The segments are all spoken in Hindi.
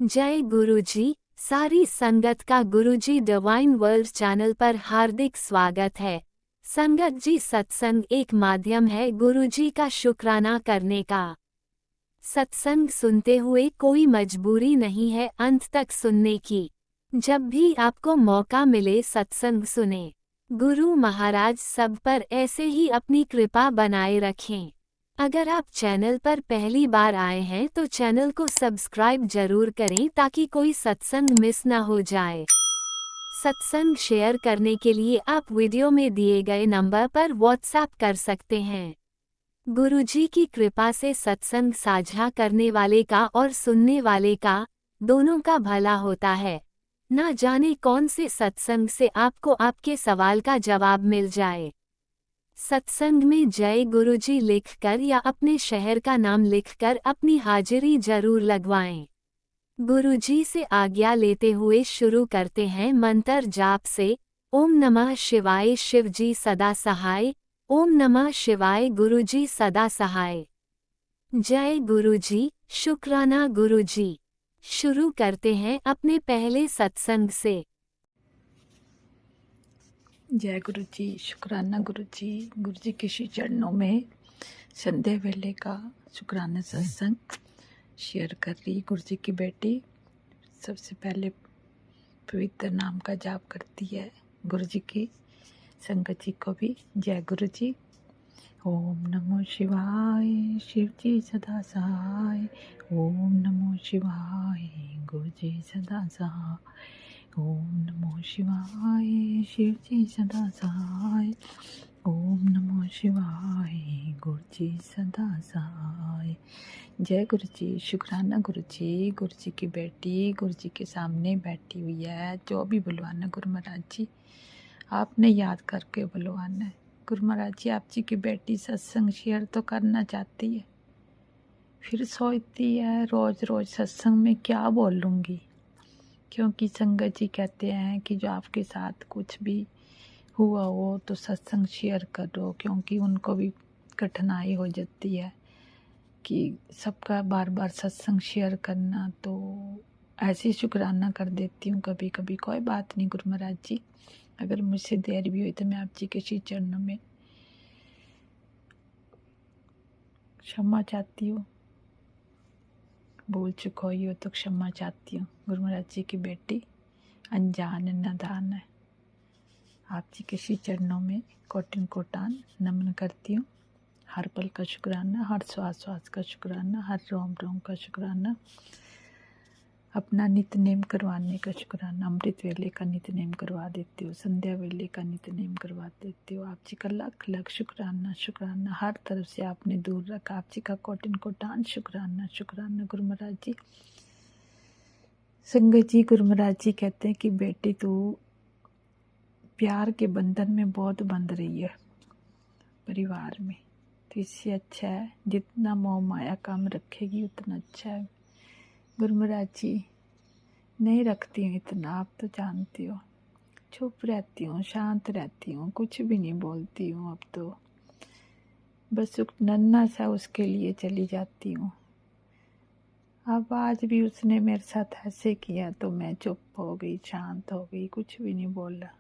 जय गुरुजी। सारी संगत का गुरुजी डिवाइन वर्ल्ड चैनल पर हार्दिक स्वागत है। संगत जी, सत्संग एक माध्यम है गुरुजी का शुक्राना करने का। सत्संग सुनते हुए कोई मजबूरी नहीं है अंत तक सुनने की। जब भी आपको मौका मिले सत्संग सुने। गुरु महाराज सब पर ऐसे ही अपनी कृपा बनाए रखें। अगर आप चैनल पर पहली बार आए हैं तो चैनल को सब्सक्राइब जरूर करें ताकि कोई सत्संग मिस ना हो जाए। सत्संग शेयर करने के लिए आप वीडियो में दिए गए नंबर पर व्हाट्सएप कर सकते हैं। गुरुजी की कृपा से सत्संग साझा करने वाले का और सुनने वाले का दोनों का भला होता है। ना जाने कौन से सत्संग से आपको आपके सवाल का जवाब मिल जाए। सत्संग में जय गुरुजी लिखकर या अपने शहर का नाम लिखकर अपनी हाजिरी जरूर लगवाएं। गुरुजी से आज्ञा लेते हुए शुरू करते हैं मंत्र जाप से। ओम नमः शिवाय शिवजी सदा सहाय। ओम नमः शिवाय गुरुजी सदा सहाय। जय गुरुजी, शुक्राना गुरुजी। शुरू करते हैं अपने पहले सत्संग से। जय गुरु जी, शुक्राना गुरु जी के श्री चरणों में संध्या वेले का शुक्राना सत्संग शेयर कर रही गुरु जी की बेटी। सबसे पहले पवित्र नाम का जाप करती है गुरु जी की संगत जी को भी। जय गुरु जी। ओम नमो शिवाय शिव जी सदा सहाय। ओम नमो शिवाय गुरु जी सदा सहाय। ओम नमो शिवाय शिव जी सदा सहाय। ओम नमो शिवाय गुरु जी सदा सहाय। जय गुरु जी, शुक्राना गुरु जी की बेटी गुरु जी के सामने बैठी हुई है। जो भी बुलवाना गुरु महाराज जी आपने याद करके बुलवाना है। गुरु महाराज जी, आप जी की बेटी सत्संग शेयर तो करना चाहती है, फिर सोचती है रोज रोज सत्संग में क्या बोलूँगी, क्योंकि संगत जी कहते हैं कि जो आपके साथ कुछ भी हुआ हो तो सत्संग शेयर करो, क्योंकि उनको भी कठिनाई हो जाती है कि सबका बार बार सत्संग शेयर करना। तो ऐसे शुक्राना कर देती हूँ कभी कभी। कोई बात नहीं गुरु महाराज जी, अगर मुझसे देर भी हुई तो मैं आप जी के श्री चरणों में क्षमा चाहती हूँ। भूल चुक हुई हो तो क्षमा चाहती हूँ। गुरु महाराज जी की बेटी अनजान नादान है। आप जी के श्री चरणों में कोटिन कोटान नमन करती हूँ। हर पल का शुक्राना, हर श्वास श्वास का शुक्राना, हर रोम रोम का शुक्राना, अपना नित्य नेम करवाने का शुक्राना। अमृत वेले का नित्य नेम करवा देती हूँ, संध्या वेले का नित्य नेम करवा देती हूँ। आप जी का लाख लाख शुक्राना शुक्राना। हर तरफ से आपने दूर रखा, आप जी का कोटिन कोटान शुक्राना शुक्राना। गुरु महाराज जी, संगत जी, गुरु महाराज जी कहते हैं कि बेटी तू प्यार के बंधन में बहुत बंध रही है परिवार में, तो इससे अच्छा है जितना मोह माया कम रखेगी उतना अच्छा है। गुरु महाराज जी, नहीं रखती हूँ इतना, आप तो जानती हो। चुप रहती हूँ, शांत रहती हूँ, कुछ भी नहीं बोलती हूँ। अब तो बस नन्ना सा उसके लिए चली जाती हूँ। अब आज भी उसने मेरे साथ ऐसे किया तो मैं चुप हो गई, शांत हो गई, कुछ भी नहीं बोला।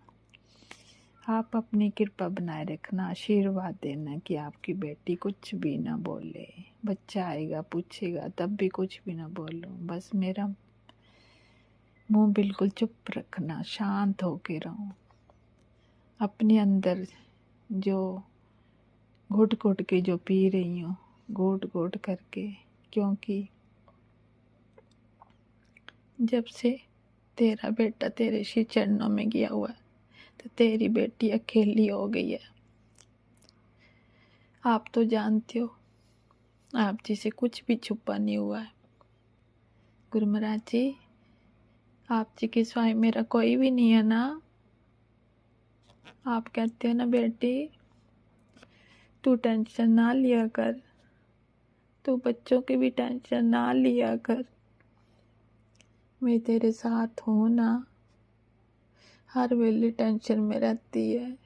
आप अपनी कृपा बनाए रखना, आशीर्वाद देना कि आपकी बेटी कुछ भी ना बोले। बच्चा आएगा पूछेगा तब भी कुछ भी ना बोलो, बस मेरा मुंह बिल्कुल चुप रखना, शांत होके रहूं। अपने अंदर जो घुट घुट के जो पी रही हूँ, घोट घोट करके, क्योंकि जब से तेरा बेटा तेरे श्री चरणों में गया हुआ है तो तेरी बेटी अकेली हो गई है। आप तो जानते हो, आप जी से कुछ भी छुपा नहीं हुआ है। गुरु महाराज जी, आप जी के सिवाय मेरा कोई भी नहीं है ना। आप कहते हो ना बेटी तू टेंशन ना लिया कर, तू बच्चों की भी टेंशन ना लिया कर, मैं तेरे साथ हूँ ना। हर वेले टेंशन में रहती है,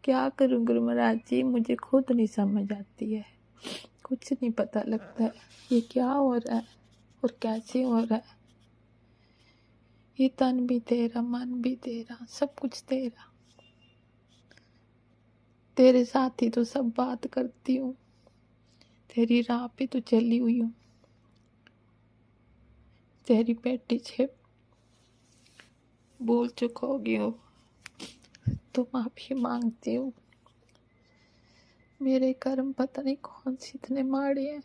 क्या करूँ गुरु महाराज जी, मुझे खुद नहीं समझ आती है। कुछ नहीं पता लगता है ये क्या हो रहा है और कैसे हो रहा है। ये तन भी तेरा, मन भी तेरा, सब कुछ तेरा। तेरे साथ ही तो सब बात करती हूँ, तेरी राह पे तो चली हुई हूँ। तेरी बेटी से बोल चुकोगी हो तो माफी मांगती हूँ। मेरे कर्म पता नहीं कौन से इतने माड़े हैं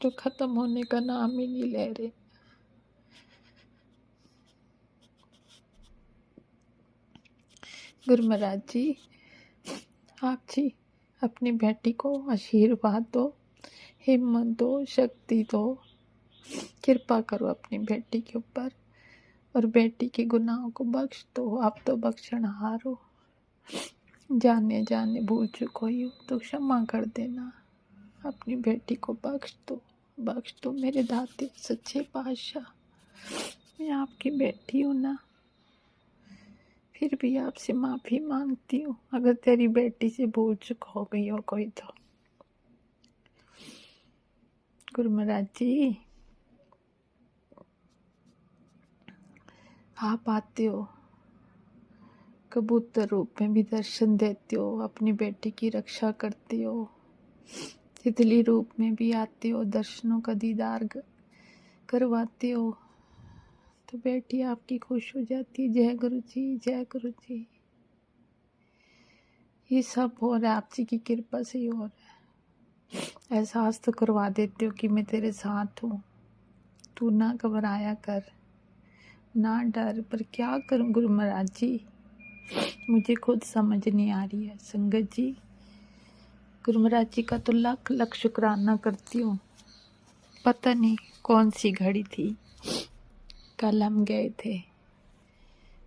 जो खत्म होने का नाम ही नहीं ले रहे। गुरु महाराज जी, आप जी अपनी बेटी को आशीर्वाद दो, हिम्मत दो, शक्ति दो, कृपा करो अपनी बेटी के ऊपर और बेटी के गुनाहों को बख्श दो। आप तो बख्शनहार हो, जाने जाने भूल चुको ही हो तो क्षमा कर देना। अपनी बेटी को बख्श दो मेरे दाते सच्चे पातशाह। मैं आपकी बेटी हूँ ना, फिर भी आपसे माफी मांगती हूँ अगर तेरी बेटी से भूल चुक हो गई हो कोई तो। गुरु महाराज जी, आप आते हो, कबूतर रूप में भी दर्शन देते हो, अपनी बेटी की रक्षा करते हो, तितली रूप में भी आते हो, दर्शनों का दीदार करवाते हो, तो बेटी आपकी खुश हो जाती है। जय गुरु जी, जय गुरु जी। ये सब हो रहा है आप जी की कृपा से ही हो रहा है। एहसास तो करवा देते हो कि मैं तेरे साथ हूँ, तू ना घबराया कर, ना डर। पर क्या करूँ गुरु महाराज जी, मुझे खुद समझ नहीं आ रही है। संगत जी, गुरु महाराज जी का तो लाख लाख शुक्राना करती हूँ। पता नहीं कौन सी घड़ी थी, कल हम गए थे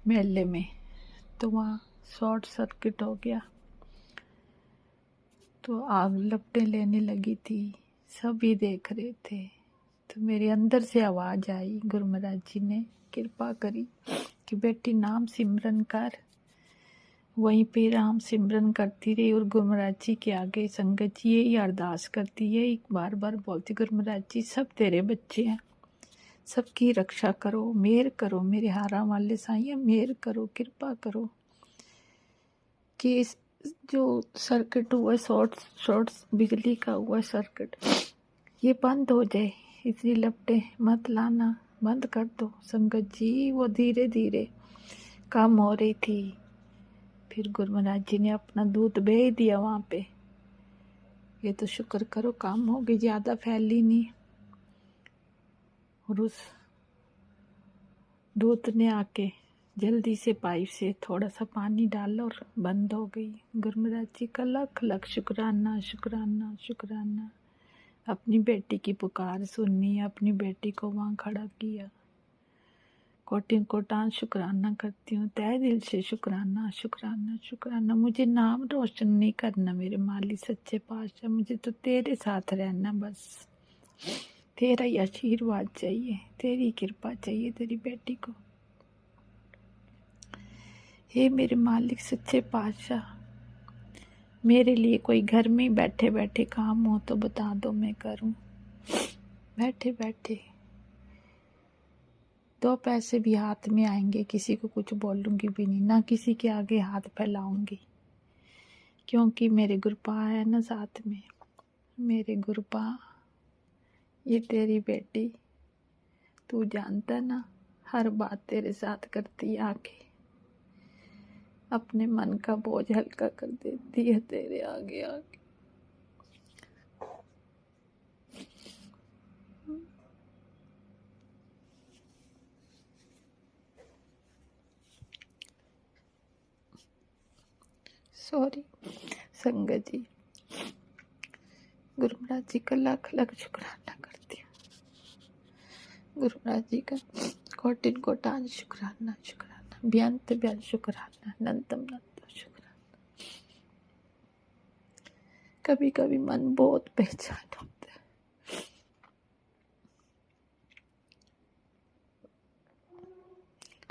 मेले में तो वहाँ शॉर्ट सर्किट हो गया, तो आग लपटें लेने लगी थी, सभी देख रहे थे। तो मेरे अंदर से आवाज़ आई, गुरु महाराज जी ने कृपा करी कि बेटी नाम सिमरन कर। वहीं पे राम सिमरन करती रही और गुरु महाराज जी के आगे संगत जी यही अरदास करती है, एक बार बार बोलती, गुरु महाराज जी सब तेरे बच्चे हैं, सबकी रक्षा करो, मेहर करो, मेरे हारा वाले साईं मेहर करो, कृपा करो कि जो सर्किट हुआ, शॉर्ट बिजली का हुआ सर्किट, ये बंद हो जाए। इतनी लपटें मत लाना, बंद कर दो। संगत जी वो धीरे धीरे काम हो रही थी। फिर गुरु महाराज जी ने अपना दूत भेज दिया वहाँ पे। ये तो शुक्र करो काम हो गई, ज़्यादा फैली नहीं। और उस दूत ने आके जल्दी से पाइप से थोड़ा सा पानी डाला और बंद हो गई। गुरु महाराज जी का लाख लाख शुक्राना, शुक्राना, शुक्राना। अपनी बेटी की पुकार सुनी, अपनी बेटी को वहाँ खड़ा किया। कोटिन कोटान शुक्राना करती हूँ, तहे दिल से शुक्राना, शुक्राना, शुक्राना। मुझे नाम रोशन नहीं करना मेरे मालिक सच्चे पातशाह, मुझे तो तेरे साथ रहना बस। तेरा ही आशीर्वाद चाहिए, तेरी कृपा चाहिए तेरी बेटी को। हे मेरे मालिक सच्चे पातशाह, मेरे लिए कोई घर में बैठे बैठे काम हो तो बता दो, मैं करूं। बैठे बैठे 2 पैसे भी हाथ में आएंगे, किसी को कुछ बोलूंगी भी नहीं, ना किसी के आगे हाथ फैलाऊंगी, क्योंकि मेरे गुरुपा है ना साथ में। मेरे गुरुपा, ये तेरी बेटी, तू जानता ना, हर बात तेरे साथ करती आके, अपने मन का बोझ हल्का कर देती है तेरे आगे आके। सॉरी संगत जी, गुरु महाराज जी का लाख लाख शुक्राना करती हूँ। गुरु महाराज जी का कोटिन कोटान शुक्राना, शुक्राना, बेअंत बेअंत शुक्राना, अनंतम अनंत शुक्राना। कभी कभी मन बहुत बेचैन होता है।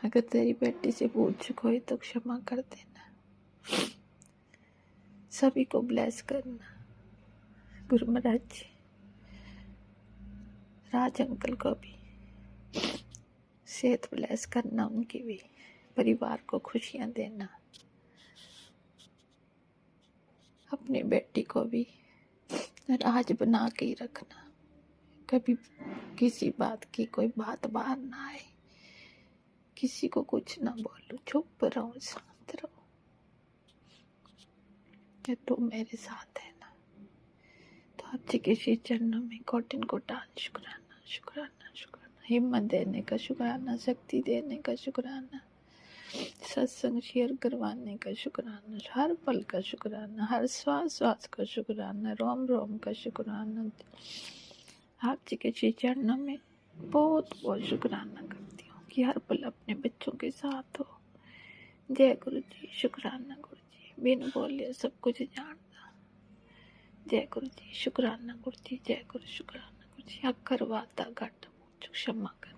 अगर तेरी बेटी से भूल चुका हो तो क्षमा कर देना, सभी को ब्लेस करना। गुरु महाराज जी राज अंकल को भी सेहत ब्लेस करना, उनकी भी परिवार को खुशियाँ देना, अपनी बेटी को भी राज बना के ही रखना, कभी किसी बात की कोई बात बाहर ना आए, किसी को कुछ ना बोलूं, चुप रहो, शांत रहो। ये तो मेरे साथ है ना, तो आप जी के श्री चरणों में कोटिन कोटान शुक्राना, शुक्राना, शुक्राना, हिम्मत देने का शुक्राना, शक्ति देने का शुक्राना, सत्संग शेयर करवाने का शुक्राना, हर पल का शुक्राना, हर श्वास श्वास का शुक्राना, रोम रोम का शुक्राना। आप जी के श्री चरणों में बहुत बहुत शुक्राना करती हूँ कि हर पल अपने बच्चों के साथ हो। जय गुरु जी, शुक्राना गुरु जी, बिन बोले सब कुछ जानता। जय गुरु जी, शुक्राना गुरु जी, जय गुरु, शुक्राना गुरु जी। अक्कर वाता घट मुझ क्षमा करना।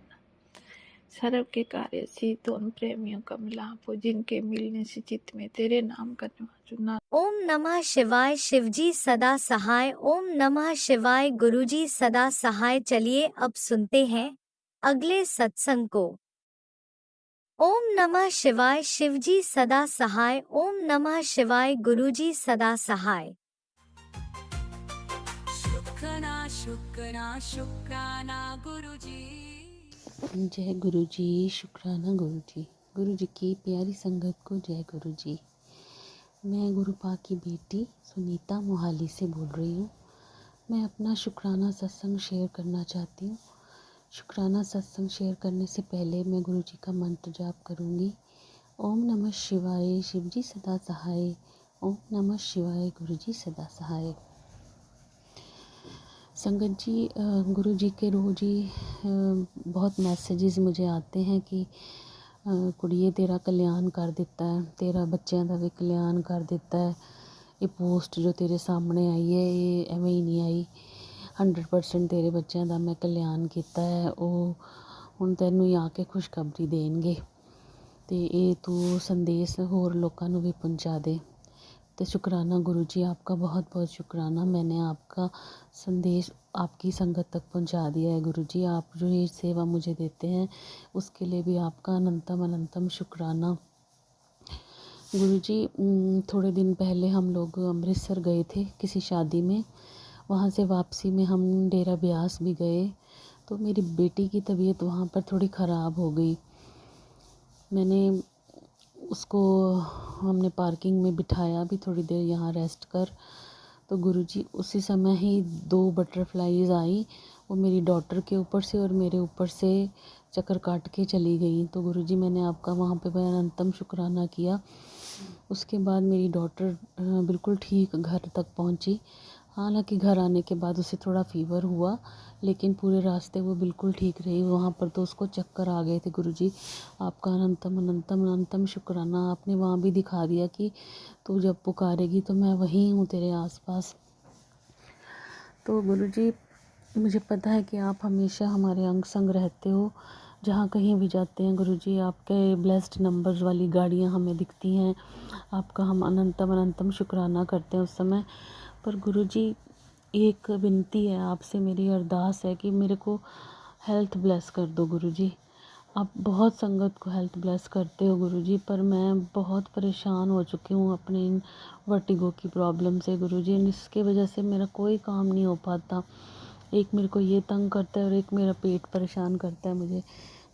सर्व के कार्य सिद्ध उन प्रेमियों का मिलाप हो जिनके मिलने से चित्त में तेरे नाम का निवास चुना। ओम नमः शिवाय। शिवजी सदा सहाय। ओम नमः शिवाय। गुरुजी सदा सहाय। चलिए अब सुनते हैं अगले सत्संग को। ओम नमः शिवाय। शिवजी सदा सहाय। ओम नमः शिवाय। गुरुजी सदा सहाय। शुक्राना शुक्राना शुक्राना गुरुजी। जय गुरु जी, शुक्राना गुरु जी। गुरु जी की प्यारी संगत को जय गुरु जी। मैं गुरुपा की बेटी सुनीता मोहाली से बोल रही हूँ। मैं अपना शुक्राना सत्संग शेयर करना चाहती हूँ। शुक्राना सत्संग शेयर करने से पहले मैं गुरु जी का मंत्र जाप करूँगी। ओम नमः शिवाय, शिव जी सदा सहाय। ओम नमः शिवाय, गुरु जी सदा सहाय। संगत जी, गुरु जी के रोज़ ही बहुत मैसेजेस मुझे आते हैं कि कुड़िए तेरा कल्याण कर दिता है, तेरा बच्चों का भी कल्याण कर दिता है। ये पोस्ट जो तेरे सामने आई है ये एवें ही नहीं आई। 100% तेरे बच्चों का मैं कल्याण किया है। वो हुण तैनूं ही आके खुशखबरी देणगे ते ये तू संदेश होर लोकां नूं भी पहुँचा दे। तो शुक्राना गुरु जी, आपका बहुत बहुत शुक्राना। मैंने आपका संदेश आपकी संगत तक पहुंचा दिया है गुरु जी। आप जो ये सेवा मुझे देते हैं उसके लिए भी आपका अनंतम अनंतम शुक्राना। गुरु जी, थोड़े दिन पहले हम लोग अमृतसर गए थे किसी शादी में। वहाँ से वापसी में हम डेरा ब्यास भी गए तो मेरी बेटी की तबीयत वहाँ पर थोड़ी ख़राब हो गई। मैंने उसको हमने पार्किंग में बिठाया भी, थोड़ी देर यहाँ रेस्ट कर। तो गुरुजी उसी समय ही 2 बटरफ्लाईज आई, वो मेरी डॉटर के ऊपर से और मेरे ऊपर से चक्कर काट के चली गई। तो गुरुजी मैंने आपका वहाँ पे अनंतम शुक्राना किया। उसके बाद मेरी डॉटर बिल्कुल ठीक घर तक पहुँची। हालांकि घर आने के बाद उसे थोड़ा फ़ीवर हुआ लेकिन पूरे रास्ते वो बिल्कुल ठीक रही। वहाँ पर तो उसको चक्कर आ गए थे। गुरुजी आपका अनंतम अनंतम अनंतम शुक्राना। आपने वहाँ भी दिखा दिया कि तू जब पुकारेगी तो मैं वहीं हूँ तेरे आसपास। तो गुरुजी मुझे पता है कि आप हमेशा हमारे अंग संग रहते हो, जहाँ कहीं भी जाते हैं। गुरुजी आपके ब्लेस्ड नंबर्स वाली गाड़ियाँ हमें दिखती हैं। आपका हम अनंतम अनंतम शुक्राना करते हैं उस समय। पर गुरुजी एक विनती है आपसे, मेरी अरदास है कि मेरे को हेल्थ ब्लेस कर दो गुरुजी। आप बहुत संगत को हेल्थ ब्लेस करते हो गुरुजी, पर मैं बहुत परेशान हो चुकी हूँ अपने इन वर्टिगो की प्रॉब्लम से गुरुजी। इसके वजह से मेरा कोई काम नहीं हो पाता। एक मेरे को ये तंग करता है और एक मेरा पेट परेशान करता है मुझे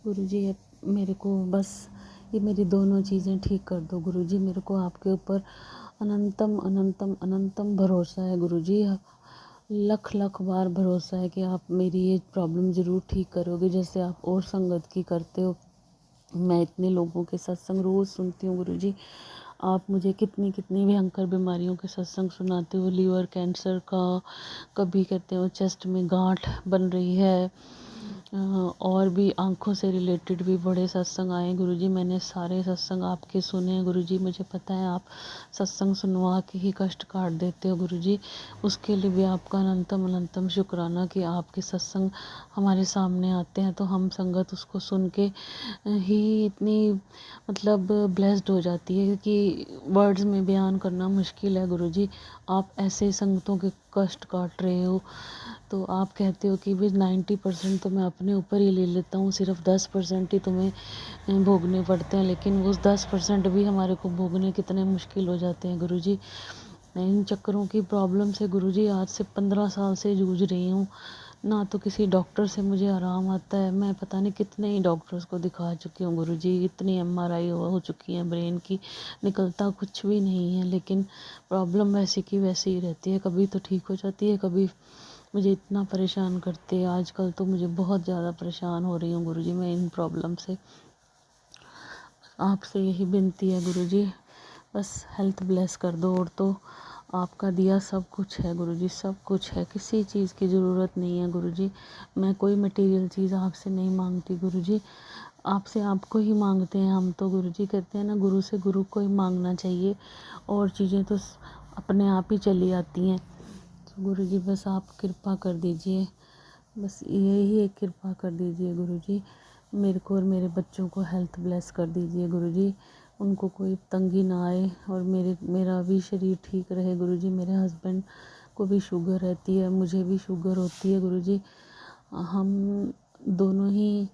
गुरुजी। मेरे को बस ये मेरी दोनों चीज़ें ठीक कर दो गुरुजी। मेरे को आपके ऊपर अनंतम अनंतम अनंतम भरोसा है गुरुजी। लख लख बार भरोसा है कि आप मेरी ये प्रॉब्लम ज़रूर ठीक करोगे, जैसे आप और संगत की करते हो। मैं इतने लोगों के सत्संग रोज़ सुनती हूँ गुरुजी। आप मुझे कितनी कितनी भयंकर बीमारियों के सत्संग सुनाते हो। लीवर कैंसर का, कभी कहते हो चेस्ट में गांठ बन रही है, और भी आँखों से रिलेटेड भी बड़े सत्संग आए गुरुजी। मैंने सारे सत्संग आपके सुने हैं गुरुजी। मुझे पता है आप सत्संग सुनवा के ही कष्ट काट देते हो गुरुजी। उसके लिए भी आपका अनंतम अनंतम शुक्राना कि आपके सत्संग हमारे सामने आते हैं तो हम संगत उसको सुन के ही इतनी मतलब ब्लेस्ड हो जाती है कि वर्ड्स में बयान करना मुश्किल है गुरुजी। आप ऐसे संगतों के कष्ट काट रहे हो। तो तो आप कहते हो कि भाई 90% तो मैं अपने ऊपर ही ले लेता हूँ, सिर्फ 10% ही तुम्हें भोगने पड़ते हैं, लेकिन वो 10% भी हमारे को भोगने कितने मुश्किल हो जाते हैं गुरुजी। मैं इन चक्करों की प्रॉब्लम से गुरुजी आज से 15 साल से जूझ रही हूँ। ना तो किसी डॉक्टर से मुझे आराम आता है, मैं पता नहीं कितने ही डॉक्टर्स को दिखा चुकी हूँ गुरुजी, इतनी MRI हो चुकी है ब्रेन की, निकलता कुछ भी नहीं है, लेकिन प्रॉब्लम वैसी की वैसी ही रहती है। कभी तो ठीक हो जाती है, कभी मुझे इतना परेशान करते हैं। आजकल तो मुझे बहुत ज़्यादा परेशान हो रही हूँ गुरुजी मैं इन प्रॉब्लम से। आपसे यही विनती है गुरुजी, बस हेल्थ ब्लेस कर दो। और तो आपका दिया सब कुछ है गुरुजी, सब कुछ है, किसी चीज़ की ज़रूरत नहीं है गुरुजी। मैं कोई मटेरियल चीज़ आपसे नहीं मांगती गुरुजी, आपसे आपको ही मांगते हैं हम तो गुरुजी। कहते हैं ना, गुरु से गुरु को ही मांगना चाहिए, और चीज़ें तो अपने आप ही चली आती हैं। तो गुरुजी बस आप कृपा कर दीजिए, बस यही एक कृपा कर दीजिए गुरुजी। मेरे को और मेरे बच्चों को हेल्थ ब्लेस कर दीजिए गुरुजी, उनको कोई तंगी ना आए, और मेरा भी शरीर ठीक रहे गुरुजी। मेरे हस्बैंड को भी शुगर रहती है, मुझे भी शुगर होती है गुरुजी। हम दोनों ही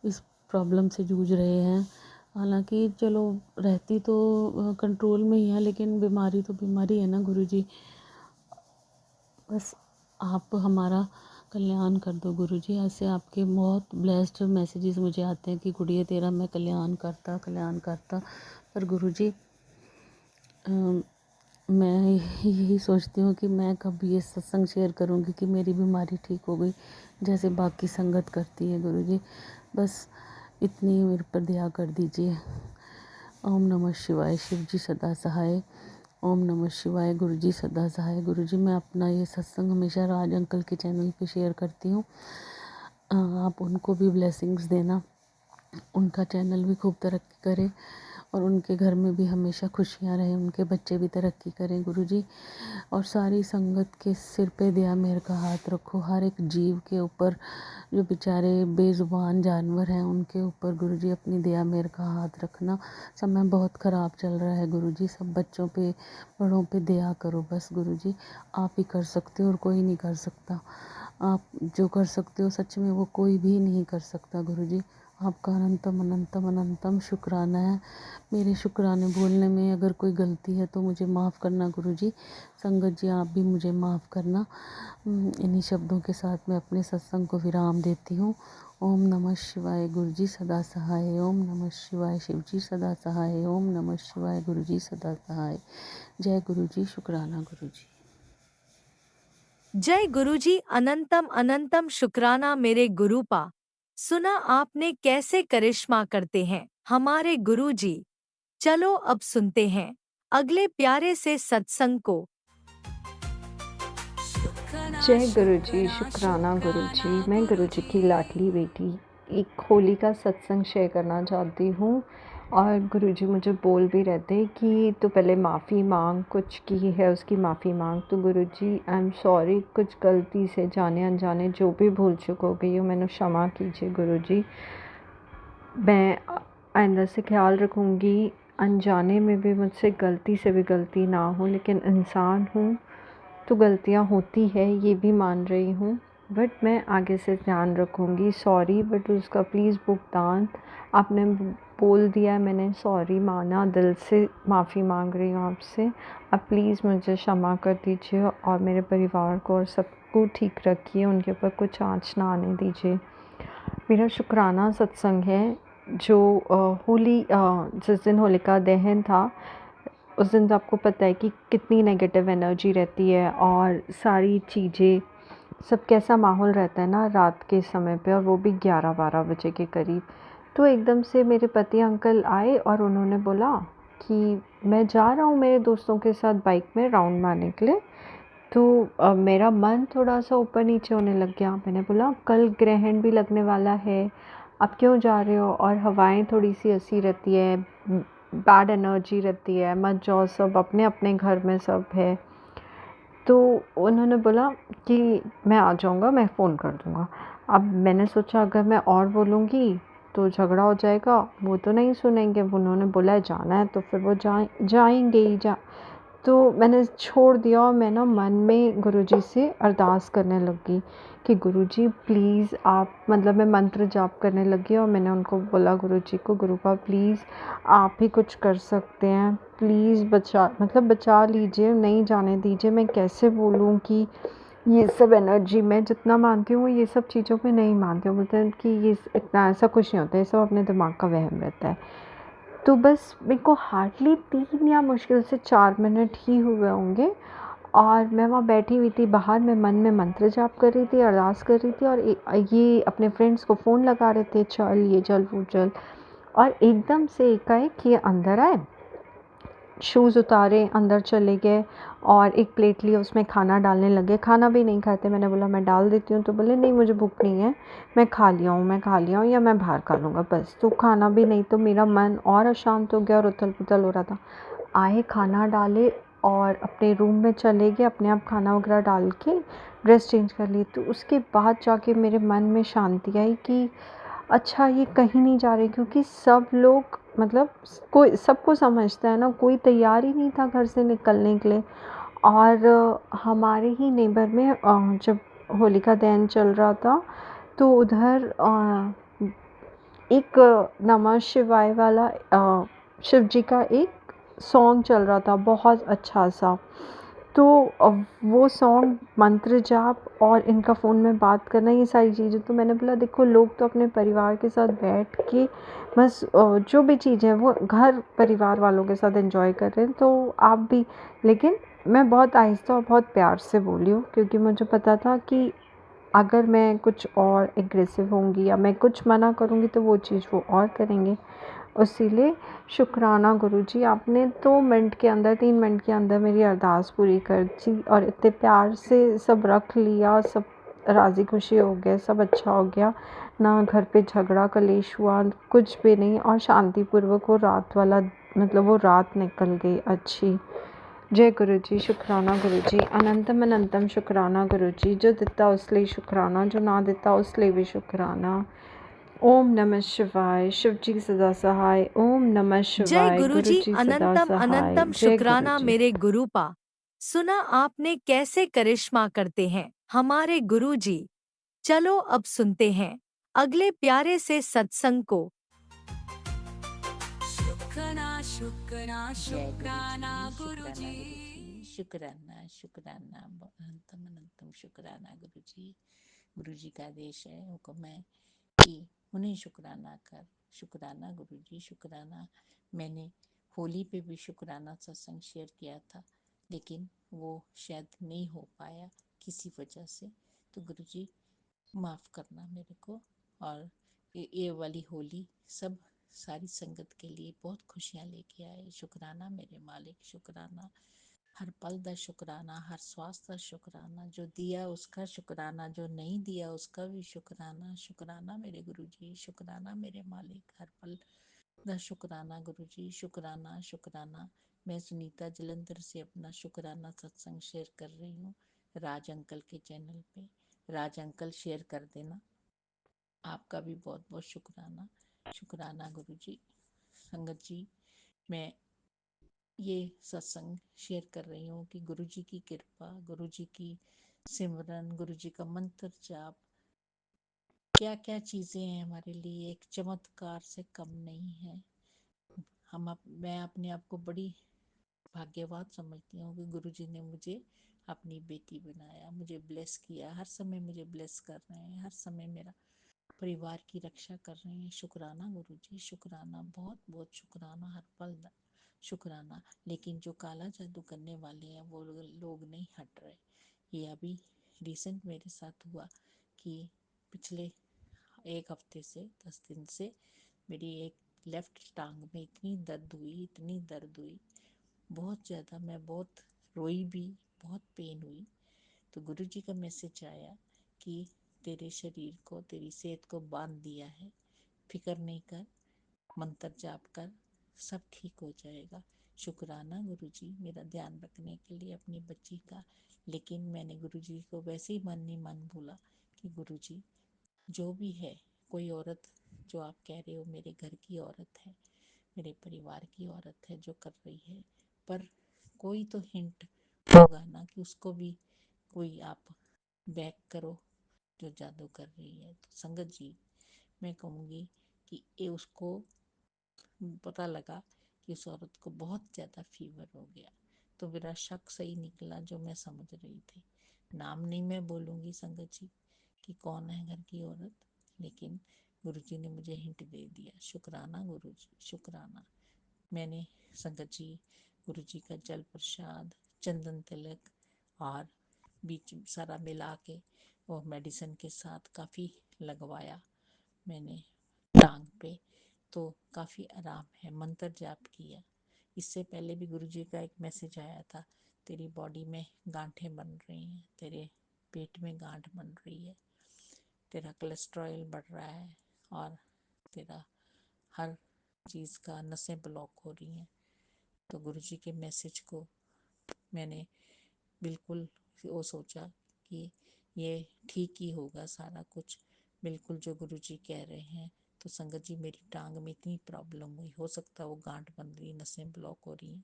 इस प्रॉब्लम से जूझ रहे हैं। हालांकि चलो रहती तो कंट्रोल में ही है, लेकिन बीमारी तो बीमारी है ना गुरुजी। बस आप हमारा कल्याण कर दो गुरुजी। ऐसे आपके बहुत ब्लेस्ड मैसेजेस मुझे आते हैं कि गुड़िया तेरा मैं कल्याण करता। पर गुरुजी मैं यही सोचती हूँ कि मैं कब ये सत्संग शेयर करूँगी कि मेरी बीमारी ठीक हो गई, जैसे बाकी संगत करती है गुरुजी। बस इतनी मेरे पर दया कर दीजिए। ओम नमः शिवाय। शिव जी सदा सहाय। ओम नमः शिवाय। गुरुजी सदा सहाय। गुरुजी मैं अपना ये सत्संग हमेशा राज अंकल के चैनल पे शेयर करती हूँ, आप उनको भी ब्लेसिंग्स देना, उनका चैनल भी खूब तरक्की करे, और उनके घर में भी हमेशा खुशियाँ रहें, उनके बच्चे भी तरक्की करें गुरुजी। और सारी संगत के सिर पे दया मेहर का हाथ रखो, हर एक जीव के ऊपर, जो बेचारे बेज़ुबान जानवर हैं उनके ऊपर गुरुजी अपनी दया मेहर का हाथ रखना। समय बहुत ख़राब चल रहा है गुरुजी, सब बच्चों पे बड़ों पे दया करो बस गुरुजी। आप ही कर सकते हो और कोई नहीं कर सकता। आप जो कर सकते हो सच में वो कोई भी नहीं कर सकता गुरुजी। आपका अनंतम अनंतम अनंतम शुक्राना है। मेरे शुक्राने बोलने में अगर कोई गलती है तो मुझे माफ़ करना गुरुजी। संगत जी आप भी मुझे माफ़ करना। इन्हीं शब्दों के साथ मैं अपने सत्संग को विराम देती हूँ। ओम नमः शिवाय। गुरुजी सदा सहाय। ओम नमः शिवाय। शिवजी सदा सहाय। ओम नमः शिवाय। गुरुजी सदा सहाय। जय गुरुजी। शुक्राना गुरुजी। जय गुरुजी। अनंतम अनंतम शुक्राना मेरे गुरुपा। सुना आपने कैसे करिश्मा करते हैं हमारे गुरुजी। चलो अब सुनते हैं अगले प्यारे से सत्संग को। जय गुरुजी। शुक्राना गुरुजी। मैं गुरुजी की लाडली बेटी एक होली का सत्संग शेयर करना चाहती हूँ, और गुरुजी मुझे बोल भी रहते हैं कि तू पहले माफ़ी मांग, कुछ की है उसकी माफ़ी मांग। तो गुरुजी आई एम सॉरी, कुछ गलती से जाने अनजाने जो भी भूल चुक हो गई हो मैंने क्षमा कीजिए गुरुजी। मैं आइंदा से ख्याल रखूँगी, अनजाने में भी मुझसे गलती से भी गलती ना हो, लेकिन इंसान हूँ तो गलतियाँ होती है ये भी मान रही हूँ, बट मैं आगे से ध्यान रखूँगी। सॉरी, बट उसका प्लीज़ भुगतान आपने बोल दिया, मैंने सॉरी माना, दिल से माफ़ी मांग रही हूँ आपसे। आप प्लीज़ मुझे क्षमा कर दीजिए, और मेरे परिवार को और सबको ठीक रखिए, उनके ऊपर कुछ आँच ना आने दीजिए। मेरा शुक्राना सत्संग है जो होली जिस दिन होलिका दहन था उस दिन तो आपको पता है कि कितनी नेगेटिव एनर्जी रहती है, और सारी चीज़ें सब कैसा माहौल रहता है ना रात के समय पे, और वो भी 11-12 बजे के करीब। तो एकदम से मेरे पति अंकल आए और उन्होंने बोला कि मैं जा रहा हूँ मेरे दोस्तों के साथ बाइक में राउंड मारने के लिए। तो मेरा मन थोड़ा सा ऊपर नीचे होने लग गया। मैंने बोला कल ग्रहण भी लगने वाला है, अब क्यों जा रहे हो, और हवाएं थोड़ी सी ऐसी रहती है, बैड एनर्जी रहती है, मत जाओ, सब अपने अपने घर में सब है। तो उन्होंने बोला कि मैं आ जाऊँगा, मैं फ़ोन कर दूँगा। अब मैंने सोचा अगर मैं और बोलूँगी तो झगड़ा हो जाएगा, वो तो नहीं सुनेंगे, उन्होंने बोला है जाना है तो फिर वो जाएंगे ही। तो मैंने छोड़ दिया और मैं ना मन में गुरुजी से अरदास करने लगी कि गुरुजी प्लीज़ आप, मतलब मैं मंत्र जाप करने लगी और मैंने उनको बोला गुरुजी को, गुरुपा प्लीज़ आप ही कुछ कर सकते हैं, प्लीज़ बचा लीजिए, नहीं जाने दीजिए। मैं कैसे बोलूँ कि ये सब एनर्जी, मैं जितना मानती हूँ ये सब चीज़ों पे नहीं मानती हूँ, बोलते हैं कि ये इतना ऐसा कुछ नहीं होता, ये सब अपने दिमाग का वहम रहता है। तो बस मेरे को हार्डली 3 या मुश्किल से 4 मिनट ही हुए होंगे और मैं वहाँ बैठी हुई थी बाहर, मैं मन में मंत्र जाप कर रही थी, अरदास कर रही थी और ये अपने फ्रेंड्स को फ़ोन लगा रहे थे, चल ये चल वो चल। और एकदम से एकाएक ये अंदर आए, शूज़ उतारे, अंदर चले गए और एक प्लेट ली, उसमें खाना डालने लगे। खाना भी नहीं खाते, मैंने बोला मैं डाल देती हूँ, तो बोले नहीं मुझे भूख नहीं है, मैं खा लिया हूँ या मैं बाहर खा लूँगा बस। तो खाना भी नहीं, तो मेरा मन और अशांत हो गया और उथल-पुथल हो रहा था। आए, खाना डाले और अपने रूम में चले गए, अपने आप खाना वगैरह डाल के ड्रेस चेंज कर ली। तो उसके बाद जाके मेरे मन में शांति आई कि अच्छा ये कहीं नहीं जा रहे, क्योंकि सब लोग, मतलब कोई सबको समझता है ना, कोई तैयार ही नहीं था घर से निकलने के लिए। और हमारे ही नेबर में जब होलिका दहन चल रहा था तो उधर एक नमः शिवाय वाला शिव जी का एक सॉन्ग चल रहा था, बहुत अच्छा सा। तो वो सॉन्ग, मंत्र जाप और इनका फ़ोन में बात करना, ये सारी चीज़ें, तो मैंने बोला देखो लोग तो अपने परिवार के साथ बैठ के बस जो भी चीज़ें हैं वो घर परिवार वालों के साथ एंजॉय कर रहे हैं, तो आप भी। लेकिन मैं बहुत आहिस्ता और बहुत प्यार से बोली हूँ, क्योंकि मुझे पता था कि अगर मैं कुछ और एग्रेसिव होंगी या मैं कुछ मना करूँगी तो वो चीज़ वो और करेंगे। इसीलिए शुक्राना गुरुजी, आपने 2 मिनट के अंदर, 3 मिनट के अंदर मेरी अरदास पूरी कर दी और इतने प्यार से सब रख लिया, सब राज़ी खुशी हो गए, सब अच्छा हो गया। ना घर पे झगड़ा कलेश हुआ, कुछ भी नहीं, और शांतिपूर्वक वो रात वाला, मतलब वो रात निकल गई अच्छी। जय गुरुजी, शुक्राना गुरुजी, अनंतम अनंतम शुक्राना गुरुजी, जो दिता उस लिए शुक्राना, जो ना दिता उस लिए भी शुक्राना। ओम नमः शिवाय, शिव जी सदा सहाय। ओम नमः जय शिवाय, गुरु गुरुजी, जी सदा अनंतम सहाय। अनंतम जय शुक्राना गुरुजी। मेरे गुरुपा। सुना आपने कैसे करिश्मा करते हैं हमारे गुरुजी। चलो अब सुनते हैं अगले प्यारे से सत्संग को। शुक्राना शुक्राना शुक्राना शुक्राना गुरुजी गुरुजी, शुक्राना शुक्राना अनंतम अनंतम शुक्राना गुरुजी। गुरुजी का आदेश है, हुक्म है कि उन्हें शुक्राना कर। शुक्राना गुरुजी, शुक्राना। मैंने होली पे भी शुक्राना सत्संग शेयर किया था, लेकिन वो शायद नहीं हो पाया किसी वजह से, तो गुरुजी माफ़ करना मेरे को। और ये वाली होली सब सारी संगत के लिए बहुत खुशियाँ लेके आए। शुक्राना मेरे मालिक, शुक्राना। हर पल दा शुक्राना, हर स्वास्थ्य दा शुक्राना, जो दिया उसका शुक्राना, जो नहीं दिया उसका भी शुक्राना। शुक्राना मेरे गुरुजी, शुक्राना मेरे मालिक, हर पल दा शुक्राना गुरुजी, शुक्राना शुक्राना। मैं सुनीता जलंधर से अपना शुक्राना सत्संग शेयर कर रही हूँ राज अंकल के चैनल पे। राज अंकल शेयर कर देना। आपका भी बहुत बहुत शुक्राना। शुक्राना गुरुजी। संगत जी, मैं ये सत्संग शेयर कर रही हूँ कि गुरुजी की कृपा, गुरुजी की सिमरन, गुरुजी का मंत्र जाप, क्या क्या चीज़ें हैं हमारे लिए एक चमत्कार से कम नहीं है। मैं अपने आप को बड़ी भाग्यवान समझती हूँ कि गुरुजी ने मुझे अपनी बेटी बनाया, मुझे ब्लेस किया, हर समय मुझे ब्लेस कर रहे हैं, हर समय मेरा परिवार की रक्षा कर रहे हैं। शुक्राना गुरुजी, शुक्राना, बहुत बहुत शुक्राना, हर पल शुक्राना। लेकिन जो काला जादू करने वाले हैं वो लोग नहीं हट रहे। ये अभी रिसेंट मेरे साथ हुआ कि पिछले 1 हफ्ते से 10 दिन से मेरी एक लेफ्ट टांग में इतनी दर्द हुई, इतनी दर्द हुई, बहुत ज़्यादा। मैं बहुत रोई भी, बहुत पेन हुई। तो गुरुजी का मैसेज आया कि तेरे शरीर को, तेरी सेहत को बांध दिया है, फिक्र नहीं कर, मंत्र जाप कर, सब ठीक हो जाएगा। शुक्राना गुरुजी मेरा ध्यान रखने के लिए अपनी बच्ची का। लेकिन मैंने गुरुजी को वैसे ही मन ही मन बोला कि गुरुजी जो भी है, कोई औरत जो आप कह रहे हो मेरे घर की औरत है, मेरे परिवार की औरत है जो कर रही है, पर कोई तो हिंट होगा ना कि उसको भी कोई आप बैक करो जो जादू कर रही है। तो संगत जी, मैं कहूँगी कि ये उसको पता लगा कि उस औरत को बहुत ज़्यादा फीवर हो गया। तो मेरा शक सही निकला जो मैं समझ रही थी। नाम नहीं मैं बोलूँगी संगत जी कि कौन है घर की औरत, लेकिन गुरुजी ने मुझे हिंट दे दिया। शुक्राना गुरुजी, शुक्राना। मैंने संगत जी गुरुजी का जल प्रसाद, चंदन तिलक और बीच सारा मिला के और मेडिसिन के साथ काफ़ी लगवाया मैंने टांग पे, तो काफ़ी आराम है। मंत्र जाप किया। इससे पहले भी गुरुजी का एक मैसेज आया था, तेरी बॉडी में गांठें बन रही हैं, तेरे पेट में गांठ बन रही है, तेरा कोलेस्ट्रॉल बढ़ रहा है और तेरा हर चीज़ का नसें ब्लॉक हो रही हैं। तो गुरुजी के मैसेज को मैंने बिल्कुल वो सोचा कि ये ठीक ही होगा सारा कुछ, बिल्कुल जो गुरुजी कह रहे हैं। तो संगत जी, मेरी टांग में इतनी प्रॉब्लम हुई, हो सकता है वो गांठ बन रही, नसें ब्लॉक हो रही हैं,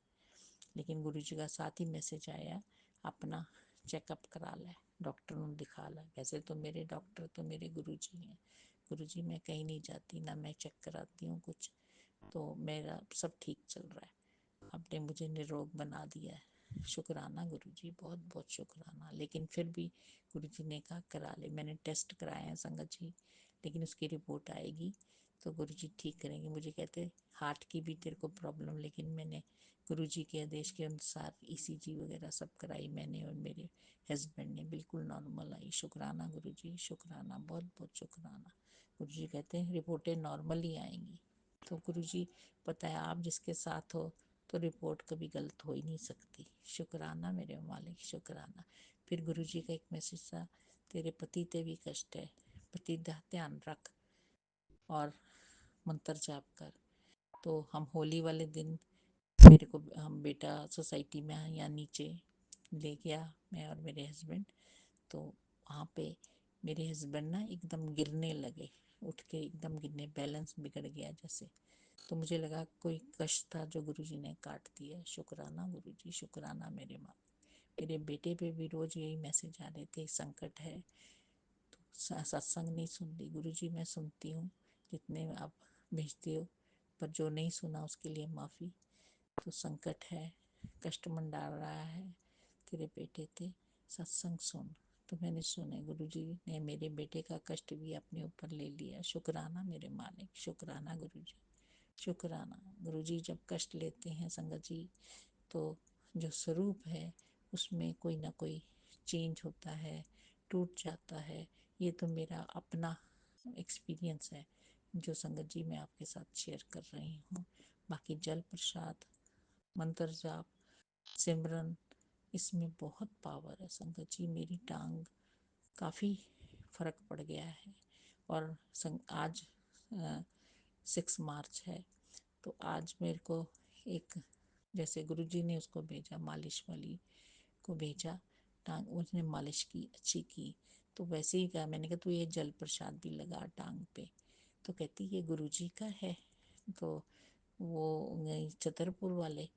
लेकिन गुरुजी का साथ ही मैसेज आया, अपना चेकअप करा ले, डॉक्टर ਨੂੰ दिखा ले। वैसे तो मेरे डॉक्टर तो मेरे गुरुजी हैं। गुरुजी मैं कहीं नहीं जाती, ना मैं चेक कराती हूँ कुछ, तो मेरा सब ठीक चल रहा है। आपने मुझे निरोग बना दिया है, शुक्राना गुरुजी, बहुत बहुत शुक्राना। लेकिन फिर भी गुरुजी ने कहा करा ले। मैंने टेस्ट कराए हैं संगत जी, लेकिन उसकी रिपोर्ट आएगी तो गुरुजी ठीक करेंगे। मुझे कहते हार्ट की भी तेरे को प्रॉब्लम, लेकिन मैंने गुरुजी के आदेश के अनुसार ईसीजी वगैरह सब कराई मैंने और मेरे हस्बैंड ने, बिल्कुल नॉर्मल आई। शुक्राना गुरुजी, शुक्राना, बहुत बहुत शुक्राना। गुरुजी कहते हैं रिपोर्टें नॉर्मल ही आएंगी। तो गुरुजी, पता है आप जिसके साथ हो तो रिपोर्ट कभी गलत हो ही नहीं सकती। शुक्राना मेरे मालिक, शुक्राना। फिर गुरुजी का एक मैसेज था, तेरे पति ते भी कष्ट है, पति का ध्यान रख और मंत्र जाप कर। तो हम होली वाले दिन मेरे को हम बेटा सोसाइटी में यहाँ नीचे ले गया, मैं और मेरे हस्बैंड। तो वहाँ पे मेरे हस्बैंड ना एकदम गिरने लगे, उठ के एकदम गिरने, बैलेंस बिगड़ गया जैसे। तो मुझे लगा कोई कष्ट था जो गुरुजी ने काट दिया। शुक्राना गुरुजी, शुक्राना मेरे माँ। मेरे बेटे पे भी रोज यही मैसेज आ रहे थे, संकट है। तो सत्संग नहीं सुन रही गुरुजी, मैं सुनती हूँ जितने आप भेजते हो, पर जो नहीं सुना उसके लिए माफ़ी। तो संकट है, कष्ट मंडाल रहा है तेरे बेटे थे, सत्संग सुन। तो मैंने सुने, गुरुजी ने मेरे बेटे का कष्ट भी अपने ऊपर ले लिया। शुक्राना मेरे मालिक, शुक्राना गुरुजी, शुक्राना। गुरुजी जब कष्ट लेते हैं संगत जी, तो जो स्वरूप है उसमें कोई ना कोई चेंज होता है, टूट जाता है। ये तो मेरा अपना एक्सपीरियंस है जो संगत जी मैं आपके साथ शेयर कर रही हूँ। बाकी जल प्रसाद, मंत्र जाप, सिमरन, इसमें बहुत पावर है संगत जी। मेरी टांग काफ़ी फर्क पड़ गया है। और आज 6 मार्च है, तो आज मेरे को एक, जैसे गुरुजी ने उसको भेजा, मालिश वाली को भेजा, टांग उसने मालिश की, अच्छी की। तो वैसे ही कहा, मैंने कहा तू ये जल प्रसाद भी लगा टांग पे। तो कहती ये गुरुजी का है। तो वो छतरपुर वाले,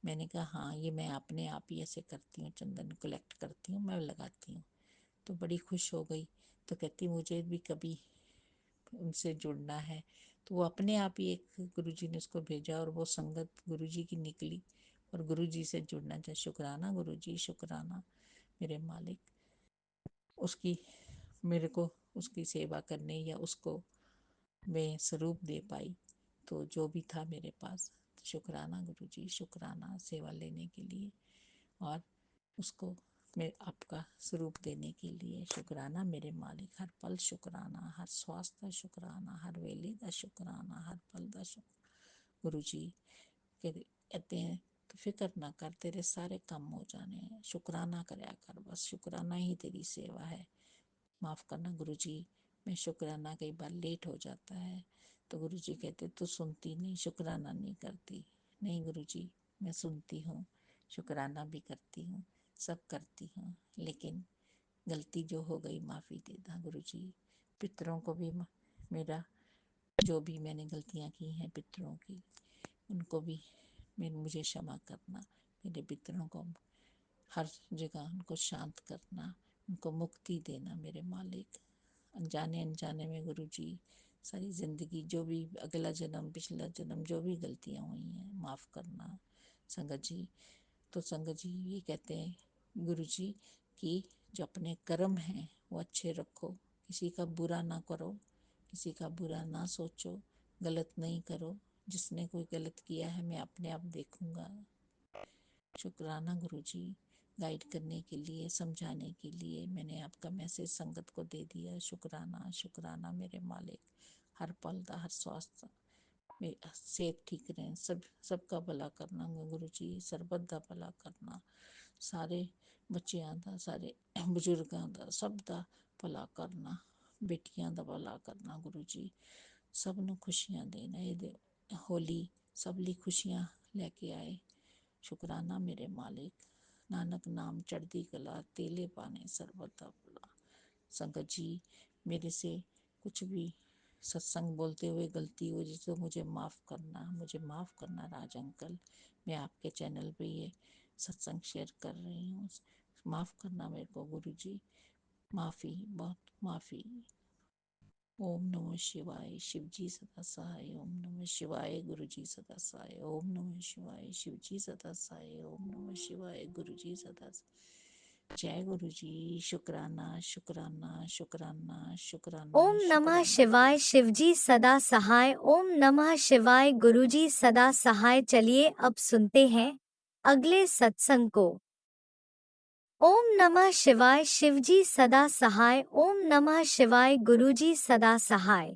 मैंने कहा हाँ, ये मैं अपने आप ही ऐसे करती हूँ, चंदन कलेक्ट करती हूँ, मैं लगाती हूँ। तो बड़ी खुश हो गई। तो कहती मुझे भी कभी उनसे जुड़ना है। तो वो अपने आप ही एक गुरुजी ने उसको भेजा और वो संगत गुरुजी की निकली और गुरुजी से जुड़ना चाहिए। शुक्राना गुरुजी, शुक्राना मेरे मालिक। उसकी मेरे को उसकी सेवा करने या उसको मैं स्वरूप दे पाई, तो जो भी था मेरे पास, शुक्राना गुरुजी, शुक्राना सेवा लेने के लिए और उसको मैं आपका स्वरूप देने के लिए। शुक्राना मेरे मालिक, हर पल शुक्राना, हर स्वास्थ्य शुक्राना, हर वेले का शुक्राना, हर पल का गुरुजी कहते हैं तो फिक्र ना कर, तेरे सारे काम हो जाने हैं, शुक्राना कराया कर, बस शुक्राना ही तेरी सेवा है। माफ़ करना गुरुजी, मैं शुक्राना कई बार लेट हो जाता है। तो गुरुजी कहते तू सुनती नहीं, शुक्राना नहीं करती। नहीं गुरुजी, मैं सुनती हूँ, शुक्राना भी करती हूँ, सब करती हूँ, लेकिन गलती जो हो गई माफ़ी दे दा गुरुजी। पितरों को भी मेरा जो भी मैंने गलतियाँ की हैं पितरों की, उनको भी मुझे क्षमा करना। मेरे पितरों को हर जगह उनको शांत करना, उनको मुक्ति देना मेरे मालिक। अनजाने अनजाने में गुरु जी सारी ज़िंदगी जो भी अगला जन्म पिछला जन्म जो भी गलतियाँ हुई हैं माफ़ करना संगत जी। तो संगत जी ये कहते हैं गुरु जी कि जो अपने कर्म हैं वो अच्छे रखो, किसी का बुरा ना करो, किसी का बुरा ना सोचो, गलत नहीं करो। जिसने कोई गलत किया है मैं अपने आप देखूंगा। शुक्राना गुरु जी, गाइड करने के लिए, समझाने के लिए। मैंने आपका मैसेज संगत को दे दिया। शुक्राना शुक्राना मेरे मालिक। हर पल का हर स्वास्थ्य सेहत ठीक रहे, सबका भला करना गुरु जी, सरबत का भला करना, सारे बच्चों का, सारे बजुर्गों का, सब का भला करना, बेटियां का भला करना गुरु जी। सब नू खुशियां देना। ये होली सब ली खुशियां लेके आए। शुक्राना मेरे मालिक। नानक नाम चढ़ती कला, तेले पाने सर्वदा भला। संगत जी मेरे से कुछ भी सत्संग बोलते हुए गलती हो जिसे तो मुझे माफ़ करना, मुझे माफ़ करना राज अंकल। मैं आपके चैनल पे ये सत्संग शेयर कर रही हूँ, माफ़ करना मेरे को गुरु जी, माफ़ी, बहुत माफ़ी। ओम नमः शिवाय, शिव जी सदा सहाय। ओम नमः शिवाय, गुरु जी सदा सहाय। ओम नमः शिवाय, शिव जी सदा सहाय। ओम नमः शिवाय, गुरु जी सदा सहाय। जय गुरु जी। शुक्राना शुक्राना शुक्राना शुक्राना ओम नमः शुक्राना शिवाय, गुरु जी। शिवजी सदा सहाय। ओम नमः शिवाय, गुरुजी सदा सहाय। चलिए अब सुनते हैं अगले सत्संग को। ओम नमः शिवाय, शिवजी सदा सहाय। ओम नमः शिवाय, गुरुजी सदा सहाय।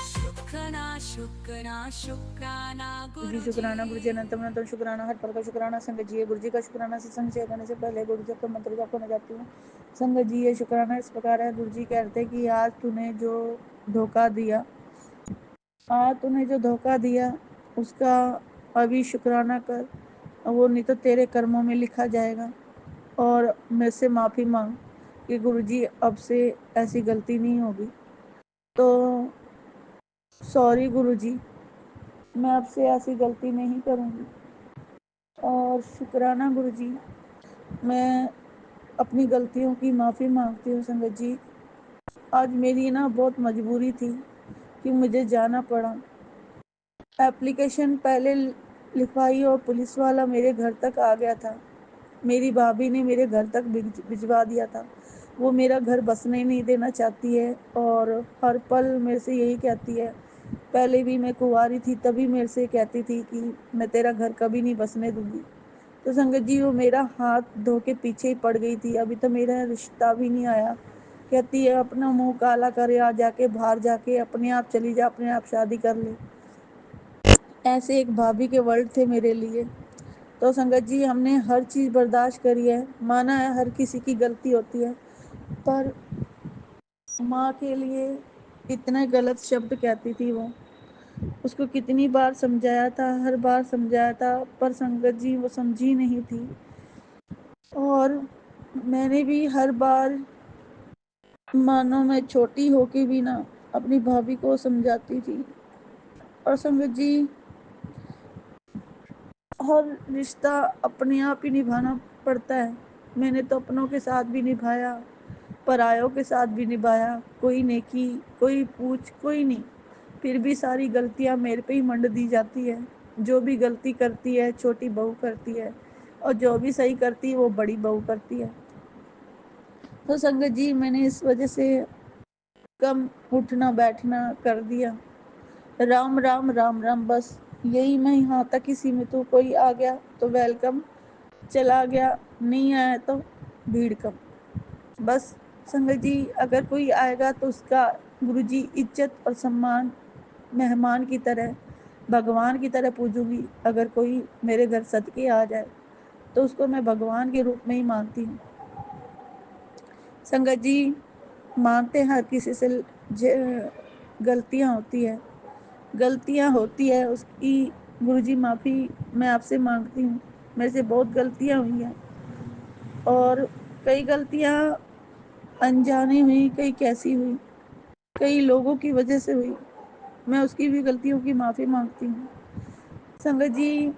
शुक्राना शुक्राना शुक्राना गुरु जी शुक्राना, गुरु जी अनंतम अनंतम शुक्राना, हर पल का शुक्राना। संगत जी गुरु जी का शुक्राना सत्संग शेयर करने से पहले गुरु जी को मंत्र जाप करना चाहती हूँ। संगत जी ये शुक्राना इस प्रकार है। गुरु जी कहते हैं कि आज तूने जो धोखा दिया, आज तूने जो धोखा दिया उसका अभी शुक्राना कर, वो नहीं तो तेरे कर्मों में लिखा जाएगा। और मेरे से माफ़ी मांग कि गुरु जी अब से ऐसी गलती नहीं होगी। तो सॉरी गुरु जी, मैं आपसे ऐसी गलती नहीं करूँगी। और शुक्राना गुरु जी, मैं अपनी गलतियों की माफ़ी मांगती हूँ। संगत जी आज मेरी ना बहुत मजबूरी थी कि मुझे जाना पड़ा। एप्लीकेशन पहले लिखवाई और पुलिस वाला मेरे घर तक आ गया था। मेरी भाभी ने मेरे घर तक भिजवा दिया था। वो मेरा घर बसने नहीं देना चाहती है और हर पल मेरे से यही कहती है। पहले भी मैं कुंवारी थी तभी मेरे से कहती थी कि मैं तेरा घर कभी नहीं बसने दूंगी। तो संगत जी वो मेरा हाथ धो के पीछे ही पड़ गई थी। अभी तो मेरा रिश्ता भी नहीं आया। कहती है अपना मुंह काला करे, आ जाके बाहर जाके अपने आप चली जा, अपने आप शादी कर ले। ऐसे एक भाभी के वर्ड थे मेरे लिए। तो संगत जी हमने हर चीज़ बर्दाश्त करी है, माना है हर किसी की गलती होती है, पर माँ के लिए इतने गलत शब्द कहती थी वो। उसको कितनी बार समझाया था, हर बार समझाया था, पर संगत जी वो समझी नहीं थी। और मैंने भी हर बार मानो मैं छोटी होके भी ना अपनी भाभी को समझाती थी। और संगत जी हर रिश्ता अपने आप ही निभाना पड़ता है। मैंने तो अपनों के साथ भी निभाया, परायों के साथ भी निभाया, कोई नेकी कोई पूछ कोई नहीं, फिर भी सारी गलतियां मेरे पे ही मंड दी जाती है। जो भी गलती करती है छोटी बहू करती है और जो भी सही करती है वो बड़ी बहू करती है। तो संगत जी मैंने इस वजह से कम उठना बैठना कर दिया। राम राम राम राम, बस यही मैं यहाँ तक ही सीमित हूँ। कोई आ गया तो वेलकम, चला गया नहीं आया तो भीड़ कम। बस संगत जी अगर कोई आएगा तो उसका गुरु जी इज्जत और सम्मान मेहमान की तरह, भगवान की तरह पूजूंगी। अगर कोई मेरे घर सदके आ जाए तो उसको मैं भगवान के रूप में ही मानती हूँ। संगत जी मानते हैं हर किसी से गलतियाँ होती है, गलतियाँ होती है उसकी गुरुजी माफ़ी मैं आपसे मांगती हूँ। मेरे से बहुत गलतियाँ हुई हैं और कई गलतियाँ अनजाने हुई, कई कैसी हुई, कई लोगों की वजह से हुई। मैं उसकी भी गलतियों की माफ़ी मांगती हूँ। संगत जी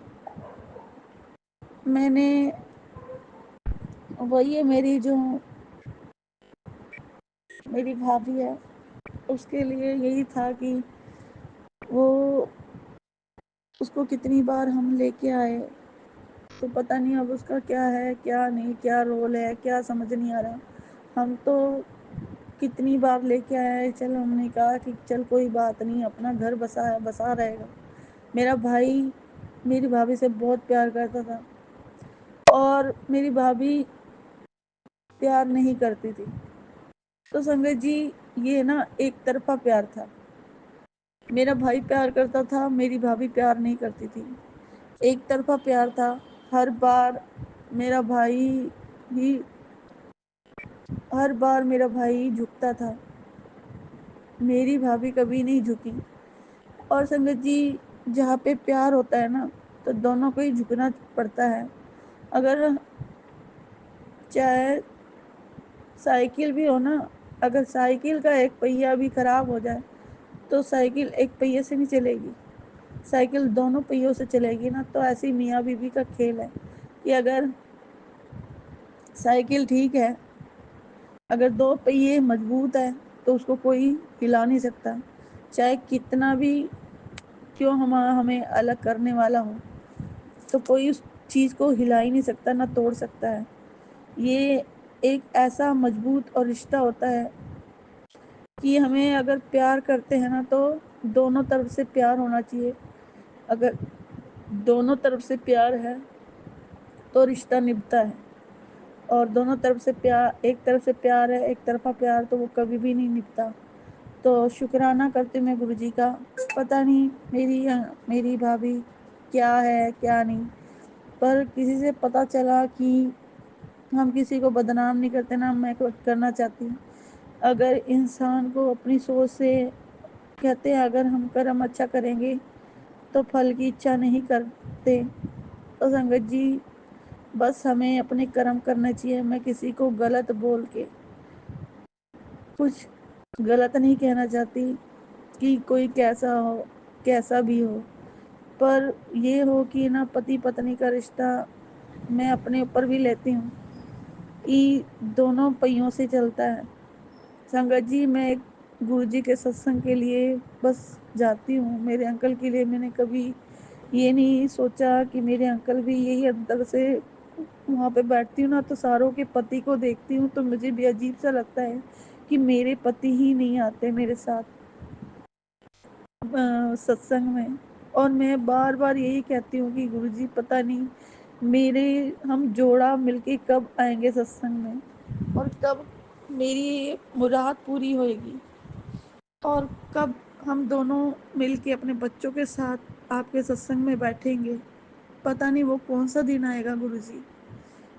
मैंने वही है, मेरी जो मेरी भाभी है उसके लिए यही था कि वो उसको कितनी बार हम लेके आए, तो पता नहीं अब उसका क्या है क्या नहीं, क्या रोल है क्या समझ नहीं आ रहा। हम तो कितनी बार लेके आए, चल हमने कहा कि चल कोई बात नहीं, अपना घर बसा है बसा रहेगा। मेरा भाई मेरी भाभी से बहुत प्यार करता था और मेरी भाभी प्यार नहीं करती थी। तो संगत जी ये ना एक तरफा प्यार था। मेरा भाई प्यार करता था, मेरी भाभी प्यार नहीं करती थी। एक तरफा प्यार था। हर बार मेरा भाई ही हर बार मेरा भाई झुकता था, मेरी भाभी कभी नहीं झुकी। और संगत जी जहाँ पे प्यार होता है ना तो दोनों को ही झुकना पड़ता है। अगर चाहे साइकिल भी हो ना, अगर साइकिल का एक पहिया भी खराब हो जाए तो साइकिल एक पहिए से नहीं चलेगी, साइकिल दोनों पहियों से चलेगी ना। तो ऐसे ही मियाँ बीवी का खेल है कि अगर साइकिल ठीक है, अगर दो पहिए मजबूत है तो उसको कोई हिला नहीं सकता, चाहे कितना भी क्यों हमें अलग करने वाला हो, तो कोई उस चीज़ को हिला ही नहीं सकता ना तोड़ सकता है। ये एक ऐसा मजबूत और रिश्ता होता है कि हमें अगर प्यार करते हैं ना तो दोनों तरफ से प्यार होना चाहिए। अगर दोनों तरफ से प्यार है तो रिश्ता निभता है, और दोनों तरफ से प्यार, एक तरफ से प्यार है एक तरफा प्यार, तो वो कभी भी नहीं निभता। तो शुक्राना करती हूँ मैं गुरु जी का। पता नहीं मेरी भाभी क्या है क्या नहीं, पर किसी से पता चला कि हम किसी को बदनाम नहीं करते ना मैं करना चाहती हूँ। अगर इंसान को अपनी सोच से, कहते हैं अगर हम कर्म अच्छा करेंगे तो फल की इच्छा नहीं करते। तो संगत जी बस हमें अपने कर्म करना चाहिए। मैं किसी को गलत बोल के कुछ गलत नहीं कहना चाहती कि कोई कैसा हो, कैसा भी हो, पर ये हो कि ना पति पत्नी का रिश्ता मैं अपने ऊपर भी लेती हूँ कि दोनों पहियों से चलता है। संगत जी मैं एक गुरु जी के सत्संग के लिए बस जाती हूँ। मेरे अंकल के लिए मैंने कभी ये नहीं सोचा कि मेरे अंकल भी यही अंदर से, वहाँ पे बैठती हूँ ना तो सारों के पति को देखती हूँ तो मुझे भी अजीब सा लगता है कि मेरे पति ही नहीं आते मेरे साथ सत्संग में। और मैं बार बार यही कहती हूँ कि गुरुजी पता नहीं मेरे हम जोड़ा मिलके कब आएंगे सत्संग में, और कब मेरी मुराद पूरी होएगी, और कब हम दोनों मिलके अपने बच्चों के साथ आपके सत्संग में बैठेंगे। पता नहीं वो कौन सा दिन आएगा गुरुजी।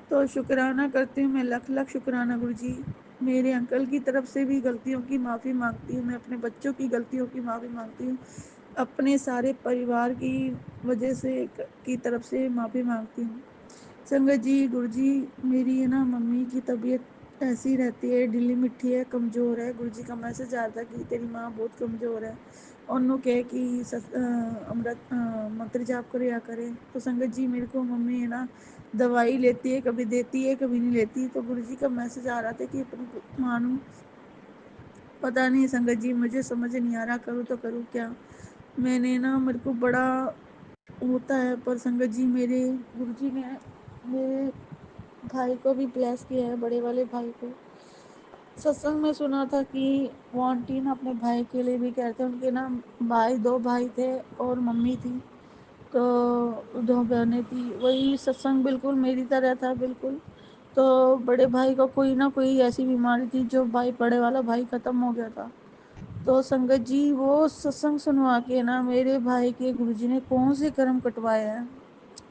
तो शुक्राना करती हूँ मैं, लख लख शुक्राना गुरुजी। मेरे अंकल की तरफ से भी गलतियों की माफ़ी मांगती हूँ, मैं अपने बच्चों की गलतियों की माफ़ी मांगती हूँ, अपने सारे परिवार की वजह से की तरफ से माफ़ी मांगती हूँ। संगत जी गुरुजी मेरी है ना मम्मी की तबीयत ऐसी रहती है, ढीली मिट्टी है, कमज़ोर है। गुरुजी का मैसेज आता है कि तेरी माँ बहुत कमज़ोर है, और नो कहे कि अमृत मंत्र जाप करे करे। तो संगत जी मेरे को मम्मी है ना दवाई लेती है, कभी देती है कभी नहीं लेती। तो गुरुजी का मैसेज आ रहा था कि अपनी मानू, पता नहीं संगत जी मुझे समझ नहीं आ रहा करूँ तो करूँ क्या। मैंने ना मेरे को बड़ा होता है, पर संगत जी मेरे गुरुजी ने मेरे भाई को भी ब्लेस किया है, बड़े वाले भाई को। सत्संग में सुना था कि वो आंटी ना अपने भाई के लिए भी कहते हैं, उनके ना भाई, दो भाई थे और मम्मी थी, तो दो बहनें थी। वही सत्संग बिल्कुल मेरी तरह था बिल्कुल। तो बड़े भाई को कोई ना कोई ऐसी बीमारी थी जो भाई, बड़े वाला भाई ख़त्म हो गया था। तो संगत जी वो सत्संग सुनवा के ना मेरे भाई के गुरुजी ने कौन से कर्म कटवाए हैं।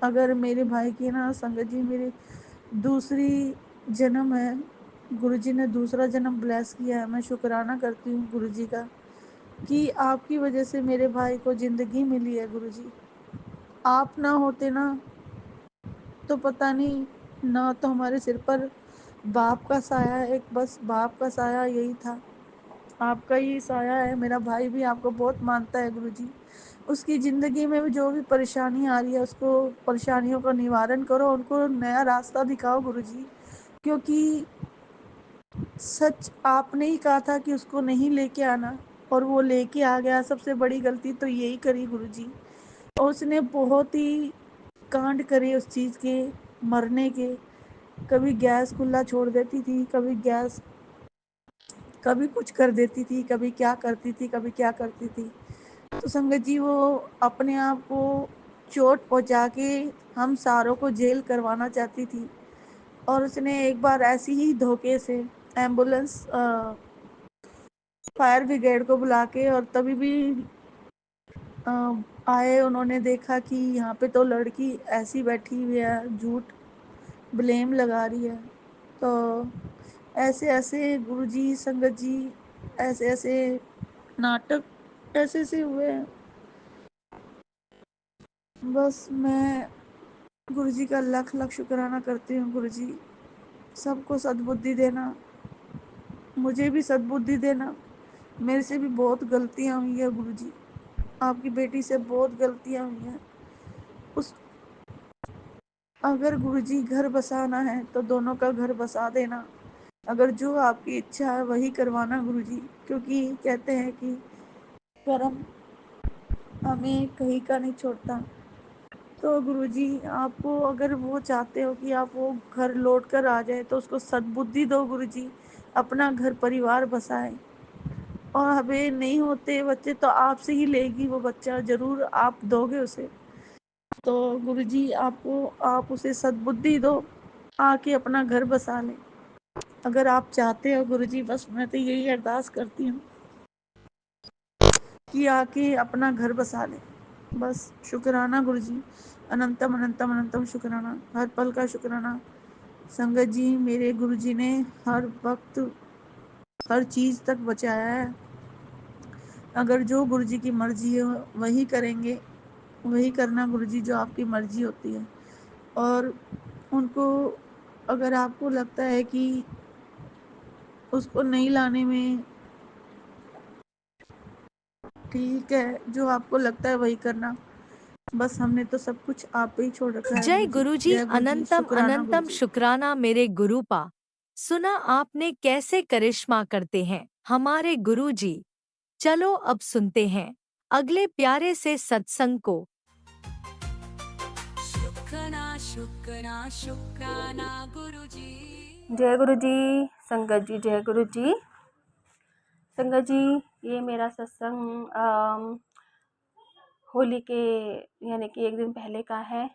अगर मेरे भाई की ना संगत जी मेरी दूसरी जन्म है, गुरुजी ने दूसरा जन्म ब्लेस किया है। मैं शुक्राना करती हूँ गुरुजी का कि आपकी वजह से मेरे भाई को ज़िंदगी मिली है गुरुजी। आप ना होते ना तो पता नहीं, ना तो हमारे सिर पर बाप का साया, एक बस बाप का साया यही था। आपका ही साया है। मेरा भाई भी आपको बहुत मानता है गुरुजी। उसकी ज़िंदगी में जो भी परेशानी आ रही है, उसको परेशानियों का निवारण करो, उनको नया रास्ता दिखाओ गुरुजी। क्योंकि सच आपने ही कहा था कि उसको नहीं लेके आना, और वो लेके आ गया। सबसे बड़ी गलती तो यही करी गुरुजी। और उसने बहुत ही कांड करे उस चीज़ के, मरने के। कभी गैस खुला छोड़ देती थी, कभी कुछ कर देती थी, कभी क्या करती थी, कभी क्या करती थी। तो संगत जी, वो अपने आप को चोट पहुंचा के हम सारों को जेल करवाना चाहती थी। और उसने एक बार ऐसी ही धोखे से एम्बुलेंस फायर ब्रिगेड को बुला के, और तभी भी आए, उन्होंने देखा कि यहाँ पे तो लड़की ऐसी बैठी हुई है, झूठ ब्लेम लगा रही है। तो ऐसे ऐसे गुरुजी, संगत जी, ऐसे ऐसे नाटक ऐसे ऐसे हुए हैं। बस मैं गुरुजी का लाख लाख शुक्राना करती हूँ। गुरुजी सबको सद्बुद्धि देना, मुझे भी सद्बुद्धि देना। मेरे से भी बहुत गलतियाँ हुई है गुरुजी, आपकी बेटी से बहुत गलतियाँ हुई हैं। उस अगर गुरुजी घर बसाना है तो दोनों का घर बसा देना। अगर जो आपकी इच्छा है वही करवाना गुरुजी, क्योंकि कहते हैं कि कर्म हमें कहीं का नहीं छोड़ता। तो गुरुजी, आपको अगर वो चाहते हो कि आप वो घर लौट कर आ जाए, तो उसको सद्बुद्धि दो गुरुजी, अपना घर परिवार बसाए। और हमें नहीं होते बच्चे तो आपसे ही लेगी वो बच्चा, ज़रूर आप दोगे उसे। तो गुरुजी, आप उसे सद्बुद्धि दो, आके अपना घर बसा ले। अगर आप चाहते हो गुरुजी, बस मैं तो यही अरदास करती हूँ कि आके अपना घर बसा ले। बस शुक्राना गुरुजी, अनंतम अनंतम अनंतम शुक्राना, हर पल का शुक्राना। संगत जी, मेरे गुरुजी ने हर वक्त हर चीज़ तक बचाया है। अगर जो गुरुजी की मर्जी है वही करेंगे, वही करना गुरुजी जो आपकी मर्जी होती है। और उनको, अगर आपको लगता है कि उसको नहीं लाने में ठीक है, जो आपको लगता है वही करना। बस हमने तो सब कुछ आप पे ही छोड़ रखा है जय गुरुजी। गुरुजी, जय गुरुजी, अनंतम शुक्राना अनंतम गुरुजी। शुक्राना मेरे गुरुपा। सुना आपने कैसे करिश्मा करते हैं हमारे गुरुजी। चलो अब सुनते हैं अगले प्यारे से सत्संग को। शुक्राना शुक्राना शुक्राना गुरुजी। जय गुरु जी। संगत जी, जय गुरु जी। संगत जी, ये मेरा सत्संग होली के यानी कि एक दिन पहले का है।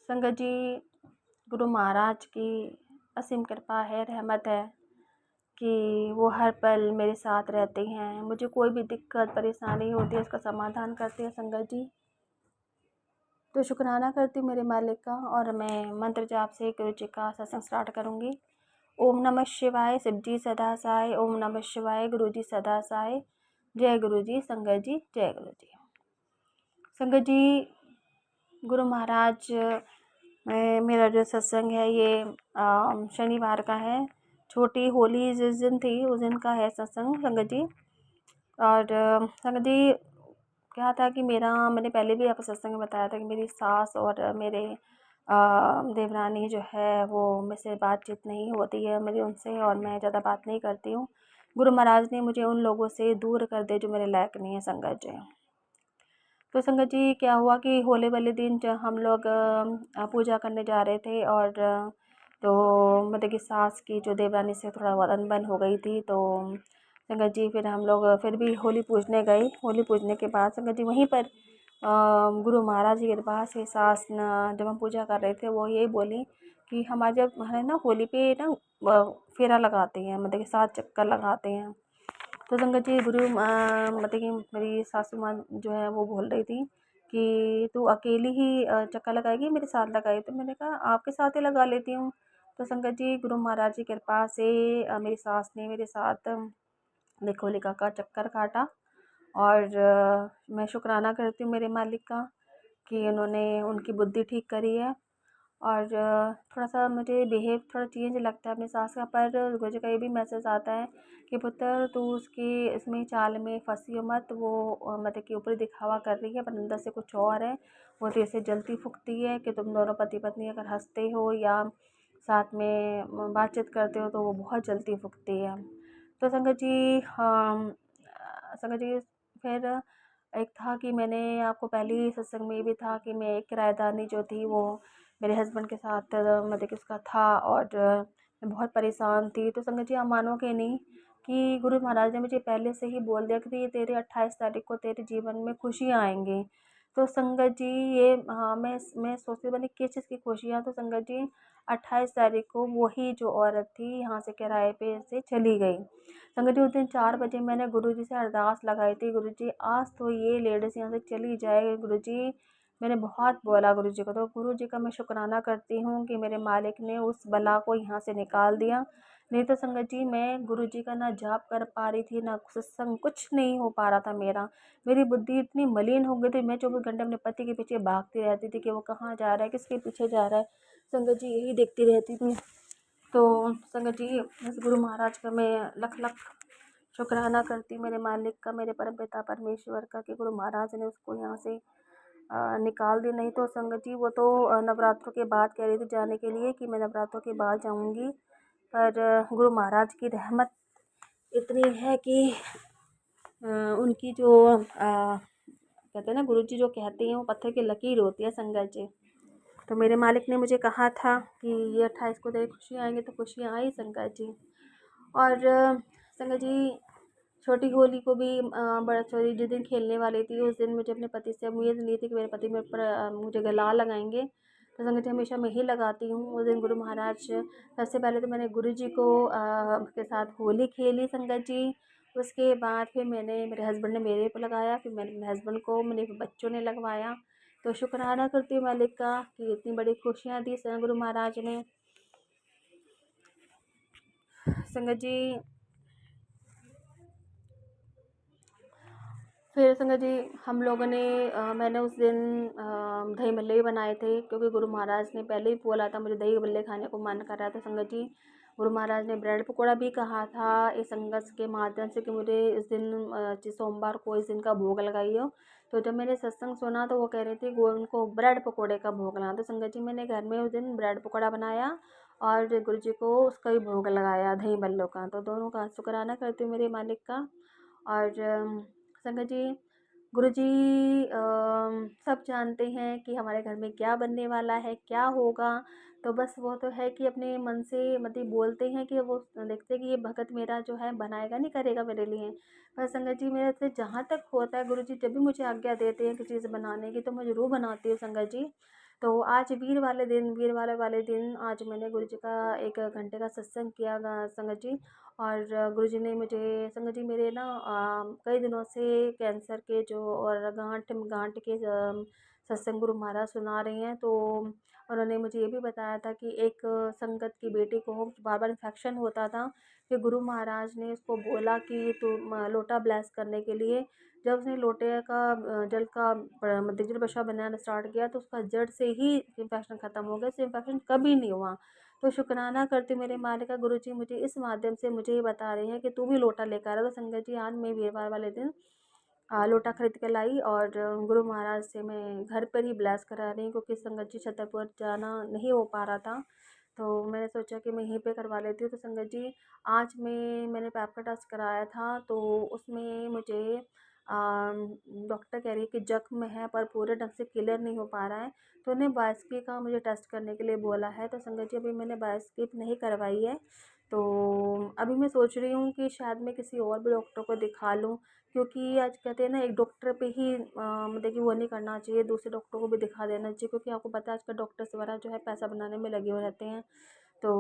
संगत जी, गुरु महाराज की असीम कृपा है, रहमत है कि वो हर पल मेरे साथ रहते हैं। मुझे कोई भी दिक्कत परेशानी होती है उसका समाधान करते हैं संगत जी। तो शुक्राना करती हूँ मेरे मालिक का। और मैं मंत्र जाप से गुरु जी का सत्संग स्टार्ट करूँगी। ओम नमः शिवाय, शिव जी सदा साय। ओम नमः शिवाय, गुरु जी सदा साय। जय गुरु जी। संगत जी, जय गुरु जी। संगत जी, गुरु महाराज मेरा जो सत्संग है ये शनिवार का है। छोटी होली जिस दिन थी उस दिन का है सत्संग संगत जी। और संगत जी, क्या था कि मैंने पहले भी आपको सत्संग में बताया था कि मेरी सास और मेरे देवरानी जो है वो मुझसे बातचीत नहीं होती है मेरी उनसे, और मैं ज़्यादा बात नहीं करती हूँ। गुरु महाराज ने मुझे उन लोगों से दूर कर दे जो मेरे लायक नहीं है संगत जी। तो संगत जी, क्या हुआ कि होली वाले दिन जब हम लोग पूजा करने जा रहे थे, और तो मतलब कि सास की जो देवरानी से थोड़ा बहुत अनबन हो गई थी। तो संगत जी, फिर हम लोग फिर भी होली पूजने गए। होली पूजने के बाद संगत जी वहीं पर गुरु महाराज की कृपा से सास न, जब हम पूजा कर रहे थे, वो यही बोली कि हमारे जब हमारे ना होली पे ना फेरा लगाते हैं, मतलब कि 7 चक्कर लगाते हैं। तो संगत जी, मतलब कि मेरी सासू माँ जो है वो बोल रही थी कि तू अकेली ही चक्कर लगाएगी, मेरे साथ लगाई। तो मैंने कहा आपके साथ ही लगा लेती हूँ। तो संगत जी, गुरु महाराज की कृपा से मेरी सास ने मेरे साथ देखो होलिका का चक्कर काटा। और मैं शुक्राना करती हूँ मेरे मालिक का कि उन्होंने उनकी बुद्धि ठीक करी है। और थोड़ा सा मुझे बिहेव थोड़ा चेंज लगता है अपनी सास का। पर गुरुजी का ये भी मैसेज आता है कि पुत्र तू उसकी इसमें चाल में फंसी हो मत। वो मतलब कि ऊपरी दिखावा कर रही है पर अंदर से कुछ और है। वो तेरे से जलती फूकती है कि तुम दोनों पति पत्नी अगर हंसते हो या साथ में बातचीत करते हो तो वो बहुत जलती फूकती है। तो संगत जी संगत जी फिर एक था कि मैंने आपको पहले ही सत्संग में ये भी था कि मैं एक किराएदारनी जो थी वो मेरे हस्बैंड के साथ मतलब कि उसका था और मैं बहुत परेशान थी। तो संगत जी आप मानोगे नहीं कि गुरु महाराज ने मुझे पहले से ही बोल दिया कि ये तेरे 28 तारीख को तेरे जीवन में खुशियाँ आएंगी। तो संगत जी ये हाँ मैं सोचती बनी किस चीज़ की खुशियाँ। तो संगत जी 28 तारीख को वही जो औरत थी यहाँ से किराए पे से चली गई। संगत जी उस दिन 4 बजे मैंने गुरुजी से अरदास लगाई थी, गुरुजी आज तो ये लेडीज़ यहाँ से चली जाए गुरुजी। मैंने बहुत बोला गुरुजी को। तो गुरुजी का मैं शुक्राना करती हूँ कि मेरे मालिक ने उस बला को यहाँ से निकाल दिया। नहीं तो संगत जी मैं गुरुजी का ना जाप कर पा रही थी ना सत्संग, कुछ नहीं हो पा रहा था मेरा। मेरी बुद्धि इतनी मलिन हो गई थी, मैं 24 घंटे अपने पति के पीछे भागती रहती थी कि वो कहाँ जा रहा है, किसके पीछे जा रहा है। संगत जी यही देखती रहती थी। तो संगत जी इस गुरु महाराज का मैं लख लख शुक्राना करती, मेरे मालिक का, मेरे परमपिता परमेश्वर का, कि गुरु महाराज ने उसको यहाँ से निकाल दी। नहीं तो संगत जी वो तो नवरात्रों के बाद कह रही थी जाने के लिए कि मैं नवरात्रों के बाद जाऊँगी। पर गुरु महाराज की रहमत इतनी है कि उनकी जो कहते हैं ना गुरुजी जो कहते हैं वो पत्थर की लकीर होती है संगत जी। तो मेरे मालिक ने मुझे कहा था कि ये 28 को तेरी खुशियाँ आएंगी, तो खुशियाँ आई संगत जी। और संगत जी छोटी होली को भी बड़ा सॉरी जिस दिन खेलने वाली थी उस दिन मुझे अपने पति से उम्मीद नहीं थी कि मेरे पति मेरे पर मुझे गुलाल लगाएंगे। तो संगत जी हमेशा मैं ही लगाती हूँ। उस दिन गुरु महाराज सबसे पहले तो मैंने गुरु जी को के साथ होली खेली संगत जी। उसके बाद फिर मैंने मेरे हस्बैंड ने मेरे को लगाया, फिर मैंने अपने हस्बैंड को, मेरे बच्चों ने लगवाया। तो शुक्राना करती हूँ मालिक का कि इतनी बड़ी खुशियाँ दी गुरु महाराज ने। संगत जी फिर संगत जी हम लोगों ने मैंने उस दिन दही भल्ले भी बनाए थे क्योंकि गुरु महाराज ने पहले ही बोला था मुझे दही भल्ले खाने को मन कर रहा था। संगत जी गुरु महाराज ने ब्रेड पकौड़ा भी कहा था इस संगत के माध्यम से कि मुझे इस दिन सोमवार को इस दिन का भोग लगाइयो। तो जब मैंने सत्संग सुना तो वो कह रही थी वो उनको ब्रेड पकौड़े का भोग लगाना। तो संगत जी मैंने घर में उस दिन ब्रेड पकौड़ा बनाया और गुरु जी को उसका भी भोग लगाया दही भल्लों का। तो दोनों का शुक्राना करती हूँ मेरे मालिक का। और संगत जी गुरुजी सब जानते हैं कि हमारे घर में क्या बनने वाला है, क्या होगा। तो बस वो तो है कि अपने मन से मतलब बोलते हैं कि वो देखते हैं कि ये भगत मेरा जो है बनाएगा नहीं करेगा मेरे लिए। पर संगत जी मेरे से जहाँ तक होता है गुरुजी जब भी मुझे आज्ञा देते हैं किसी चीज़ बनाने की तो मैं ज़रूर बनाती हूँ संगत जी। तो आज वीर वाले दिन आज मैंने गुरुजी का 1 घंटे का सत्संग किया संगत जी। और गुरुजी ने मुझे संगत जी मेरे ना कई दिनों से कैंसर के जो और गांठ के सत्संग गुरु महाराज सुना रहे हैं। तो उन्होंने मुझे ये भी बताया था कि एक संगत की बेटी को बार बार इन्फेक्शन होता था। फिर गुरु महाराज ने उसको बोला कि तू लोटा ब्लेस करने के लिए। जब उसने लोटे का जल का मतलब जल प्रसाद बनाना स्टार्ट किया तो उसका जड़ से ही इन्फेक्शन ख़त्म हो गया। उससे इन्फेक्शन कभी नहीं हुआ। तो शुक्राना करती हूँ मेरे मालिक का। गुरुजी मुझे इस माध्यम से मुझे ये बता रहे हैं कि तू भी लोटा लेकर आ। तो संगत जी आज मैं वीरवार वाले दिन लोटा खरीद के लाई और गुरु महाराज से मैं घर पर ही ब्लेस करा रही हूँ क्योंकि संगत जी छतरपुर जाना नहीं हो पा रहा था। तो मैंने सोचा कि मैं यहीं पे करवा लेती हूँ। तो संगत जी आज मैंने पैप का टेस्ट कराया था तो उसमें मुझे डॉक्टर कह रही है कि जख्म है पर पूरे ढंग से क्लियर नहीं हो पा रहा है। तो उन्हें बायोप्सी का मुझे टेस्ट करने के लिए बोला है। तो संगत जी अभी मैंने बायोप्सी नहीं करवाई है। तो अभी मैं सोच रही हूँ कि शायद मैं किसी और भी डॉक्टर को दिखा लूँ क्योंकि आज कहते हैं ना एक डॉक्टर पे ही मतलब कि वो नहीं करना चाहिए, दूसरे डॉक्टर को भी दिखा देना चाहिए क्योंकि आपको पता है आजकल डॉक्टर्स वगैरह जो है पैसा बनाने में लगे हुए रहते हैं। तो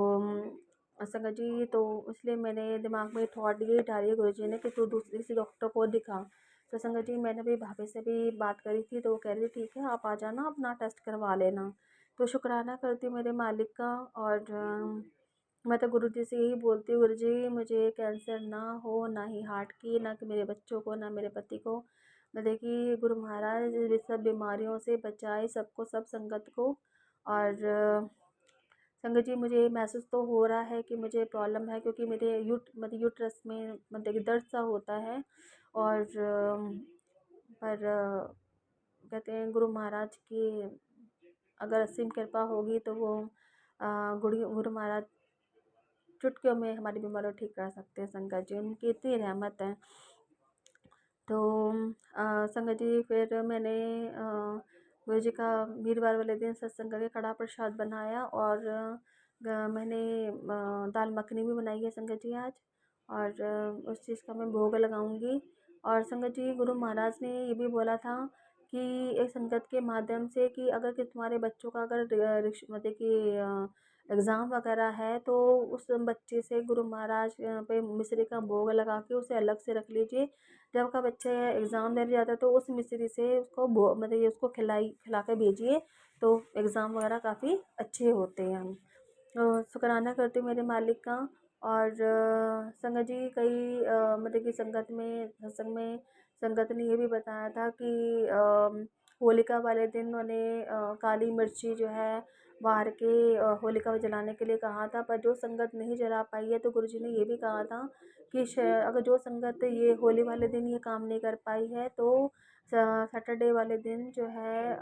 संगत जी तो इसलिए मेरे दिमाग में थॉट ये डाली है गुरुजी ने कि तू दूसरे किसी डॉक्टर को दिखा। तो संगत जी मैंने भी भाभी से भी बात करी थी तो वो कह रही ठीक है आप आ जाना अपना टेस्ट करवा लेना। तो शुक्राना करती हूँ मेरे मालिक का। और मैं तो गुरुजी से यही बोलती हूँ गुरुजी मुझे कैंसर ना हो, ना ही हार्ट की, ना कि मेरे बच्चों को, ना मेरे पति को। मतलब कि गुरु महाराज इस सब बीमारियों से बचाए सबको, सब संगत को। और संगत जी मुझे महसूस तो हो रहा है कि मुझे प्रॉब्लम है, क्योंकि मेरे यूट्रस में मतलब कि दर्द सा होता है। और पर कहते हैं गुरु महाराज की अगर असीम कृपा होगी तो वो गुरु महाराज चुटकियों में हमारी बीमारी ठीक कर सकते हैं। संगत जी उनकी इतनी रहमत है। तो संगत जी फिर मैंने गुरु जी का वीरवार वाले दिन सत्संग करके कड़ा प्रसाद बनाया, और मैंने दाल मखनी भी बनाई है संगत जी आज, और उस चीज़ का मैं भोग लगाऊंगी। और संगत जी गुरु महाराज ने ये भी बोला था कि एक संगत के माध्यम से कि अगर कि तुम्हारे बच्चों का अगर मतलब कि एग्ज़ाम वगैरह है तो उस बच्चे से गुरु महाराज पे मिश्री का भोग लगा के उसे अलग से रख लीजिए। जब आपका बच्चा एग्ज़ाम देने जाता है तो उस मिश्री से उसको मतलब ये उसको खिला के भेजिए, तो एग्ज़ाम वगैरह काफ़ी अच्छे होते हैं। शुक्राना करती हूँ मेरे मालिक का। और संगत जी कई मतलब कि संगत में सत्संग में संगत ने ये भी बताया था कि होलिका वाले दिन उन्होंने काली मिर्ची जो है बाहर के होलिका जलाने के लिए कहा था, पर जो संगत नहीं जला पाई है तो गुरुजी ने ये भी कहा था कि अगर जो संगत ये होली वाले दिन ये काम नहीं कर पाई है तो सैटरडे वाले दिन जो है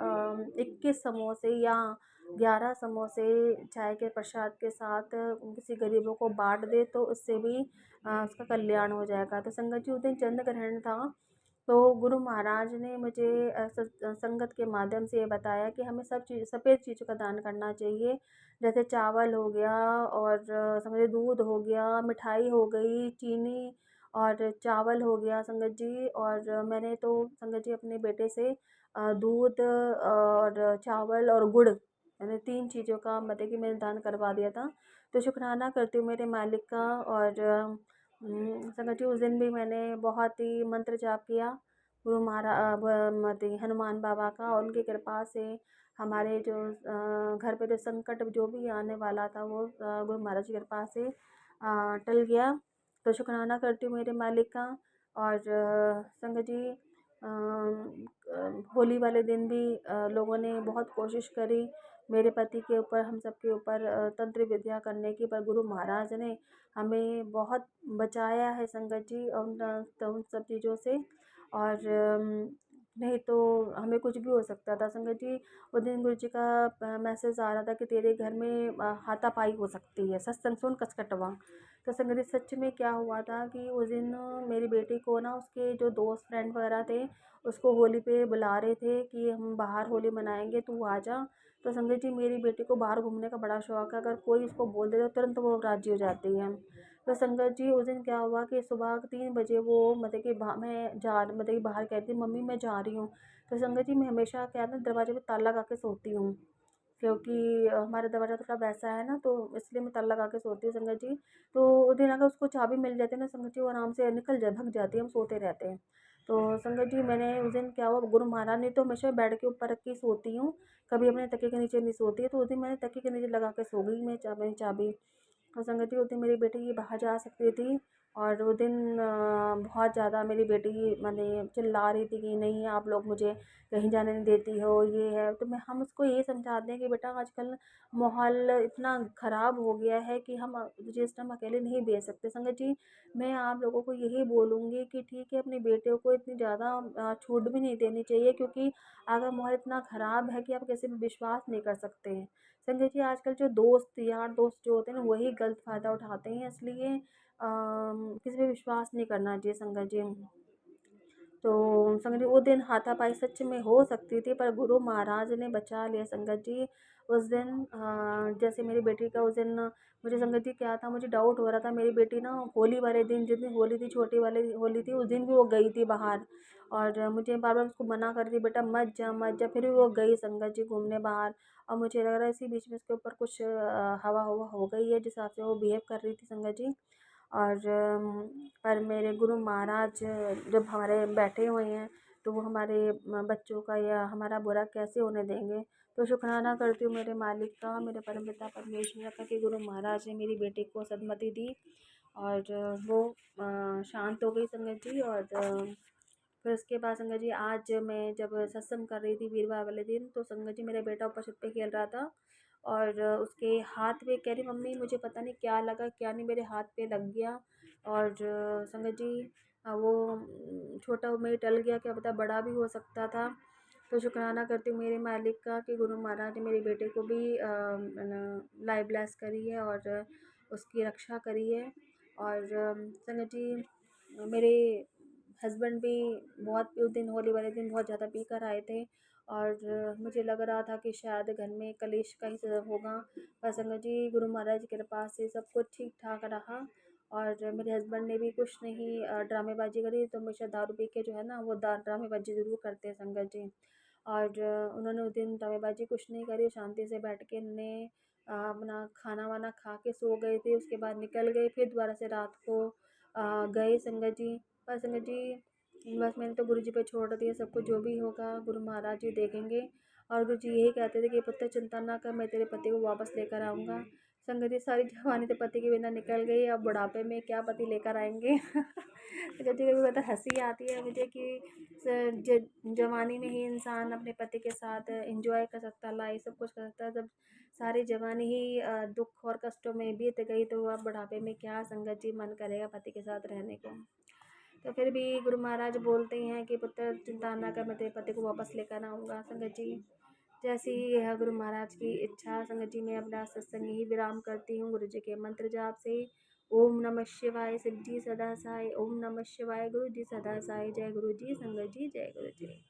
21 समोसे या 11 समोसे चाय के प्रसाद के साथ किसी गरीबों को बांट दे, तो उससे भी उसका कल्याण हो जाएगा। तो संगत जी उस दिन चंद्र ग्रहण था, तो गुरु महाराज ने मुझे संगत के माध्यम से ये बताया कि हमें सब चीज़ सफ़ेद चीज़ों का दान करना चाहिए। जैसे चावल हो गया, और समझिए दूध हो गया, मिठाई हो गई, चीनी और चावल हो गया संगत जी। और मैंने तो संगत जी अपने बेटे से दूध और चावल और गुड़, मैंने 3 चीज़ों का मतलब कि मैंने दान करवा दिया था। तो शुक्राना करती हूँ मेरे मालिक का। और संगत जी उस दिन भी मैंने बहुत ही मंत्र जाप किया गुरु महाराज मतलब हनुमान बाबा का, और उनकी कृपा से हमारे जो घर पे जो संकट जो भी आने वाला था वो गुरु महाराज की कृपा से टल गया। तो शुक्राना करती हूँ मेरे मालिक का। और संगत जी होली वाले दिन भी लोगों ने बहुत कोशिश करी मेरे पति के ऊपर, हम सब के ऊपर तंत्र विद्या करने की, पर गुरु महाराज ने हमें बहुत बचाया है संगत जी उन सब चीज़ों से। और नहीं तो हमें कुछ भी हो सकता था संगत जी। उस दिन गुरु जी का मैसेज आ रहा था कि तेरे घर में हाथापाई हो सकती है, सत्संग सुन कसकटवा। तो संगत जी सच में क्या हुआ था कि उस दिन मेरी बेटी को ना उसके जो दोस्त फ्रेंड वगैरह थे उसको होली पे बुला रहे थे कि हम बाहर होली मनाएंगे, तू आ जा। तो संगत जी मेरी बेटी को बाहर घूमने का बड़ा शौक है, अगर कोई उसको बोल दे तो तुरंत वो राज़ी हो जाती है। तो संगत जी उस दिन क्या हुआ कि सुबह 3 बजे वो मतलब कि मैं मतलब कि बाहर कह रही थी मम्मी मैं जा रही हूँ। तो संगत जी मैं हमेशा क्या है ना दरवाजे पे ताला लगा के सोती हूँ, क्योंकि हमारा दरवाज़ा थोड़ा वैसा है ना, तो इसलिए मैं ताला लगा के सोती हूँ संगत जी। तो उस दिन अगर उसको चाबी मिल जाती है ना संगत जी, वो आराम से भग जाती है, हम सोते रहते हैं। तो संगत जी मैंने उस दिन क्या हुआ, गुरु महाराज ने तो हमेशा बेड के ऊपर रख के सोती हूँ, कभी अपने तकिए के नीचे नहीं सोती। तो उस दिन मैंने तकिए के नीचे लगा के सो गई मैं चाबी। और संगत जी उस दिन मेरी बेटी बाहर जा सकती थी, और उस दिन बहुत ज़्यादा मेरी बेटी माने चिल्ला रही थी कि नहीं आप लोग मुझे कहीं जाने नहीं देती हो, ये है। तो हम उसको ये समझाते हैं कि बेटा आजकल माहौल इतना ख़राब हो गया है कि हम तुझे इस टाइम अकेले नहीं भेज सकते। संगत जी मैं आप लोगों को यही बोलूँगी कि ठीक है अपने बेटे को इतनी ज़्यादा छूट भी नहीं देनी चाहिए, क्योंकि अगर माहौल इतना ख़राब है कि आप किसी पर विश्वास नहीं कर सकते हैं। संगत जी आजकल जो दोस्त यार दोस्त जो होते हैं ना वही गलत फ़ायदा उठाते हैं, इसलिए किसी पे विश्वास नहीं करना चाहिए संगत जी। तो संगत जी वो दिन हाथापाई सच में हो सकती थी, पर गुरु महाराज ने बचा लिया संगत जी। उस दिन जैसे मेरी बेटी का उस दिन मुझे संगत जी क्या था, मुझे डाउट हो रहा था मेरी बेटी ना होली वाले दिन जिस दिन होली थी छोटी वाली होली थी उस दिन भी वो गई थी बाहर, और मुझे बार बार उसको मना कर रही थी बेटा मत जा मत जा, फिर भी वो गई संगत जी घूमने बाहर। और मुझे लग रहा है इसी बीच में उसके ऊपर कुछ हवा हवा हो गई है जिस हिसाब से वो बिहेव कर रही थी संगत जी। और पर मेरे गुरु महाराज जब हमारे बैठे हुए हैं तो वो हमारे बच्चों का या हमारा बुरा कैसे होने देंगे। तो शुक्राना करती हूँ मेरे मालिक का, मेरे परमपिता परमेश्वर का कि गुरु महाराज ने मेरी बेटी को सद्मति दी, और वो शांत हो गई संगत जी। और फिर उसके बाद संगत जी आज मैं जब सत्संग कर रही थी वीरवार वाले दिन, तो संगत जी मेरा बेटा ऊपर छत पे खेल रहा था, और उसके हाथ में कह रही मम्मी मुझे पता नहीं क्या लगा क्या नहीं, मेरे हाथ पे लग गया। और संगत जी वो छोटा में टल गया, क्या पता बड़ा भी हो सकता था। तो शुक्राना करती हूँ मेरे मालिक का कि गुरु महाराज ने मेरे बेटे को भी लाइव ब्लेस करी है और उसकी रक्षा करी है। और संगत जी मेरे हस्बैंड भी बहुत उस दिन होली वाले दिन बहुत ज़्यादा पी कर आए थे और मुझे लग रहा था कि शायद घर में कलेश का ही सबब होगा, पर संगत जी गुरु महाराज की कृपा से सब कुछ ठीक ठाक रहा। और मेरे हस्बैंड ने भी कुछ नहीं ड्रामेबाजी करी, तो हमेशा दारू पी के जो है ना वो ड्रामेबाजी ज़रूर करते हैं संगत जी। और उन्होंने उस दिन ड्रामेबाजी कुछ नहीं करी, शांति से बैठ के उन्होंने अपना खाना वाना खा के सो गए थे। उसके बाद निकल गए, फिर दोबारा से रात को गए संगत जी। पर संगत जी बस मैंने तो गुरु जी पे छोड़ दिया, सब कुछ जो भी होगा गुरु महाराज जी देखेंगे। और गुरु जी यही कहते थे कि पुत्र चिंता ना कर, मैं तेरे पति को वापस लेकर आऊँगा। संगत जी सारी जवानी तो पति के बिना निकल गई, अब बुढ़ापे में क्या पति लेकर आएंगे। संगत जी कभी पता हंसी आती है मुझे कि जवानी में ही इंसान अपने पति के साथ एंजॉय कर सकता, लाइफ सब कुछ कर सकता है। जब सारी जवानी ही दुख और कष्टों में बीत गई तो अब बुढ़ापे में क्या संगत जी मन करेगा पति के साथ रहने को। तो फिर भी गुरु महाराज बोलते हैं कि पुत्र चिंता ना कर, मैं तेरे पति को वापस लेकर आऊँगा। संगत जी जैसी है गुरु महाराज की इच्छा। संगत जी मैं अपना सत्संग ही विराम करती हूँ गुरु जी के मंत्र जाप से। ओम नमः शिवाय, शिव जी सदा साई। ओम नमः शिवाय, गुरु जी सदा साई। जय गुरु जी, संगत जी जय गुरु जी।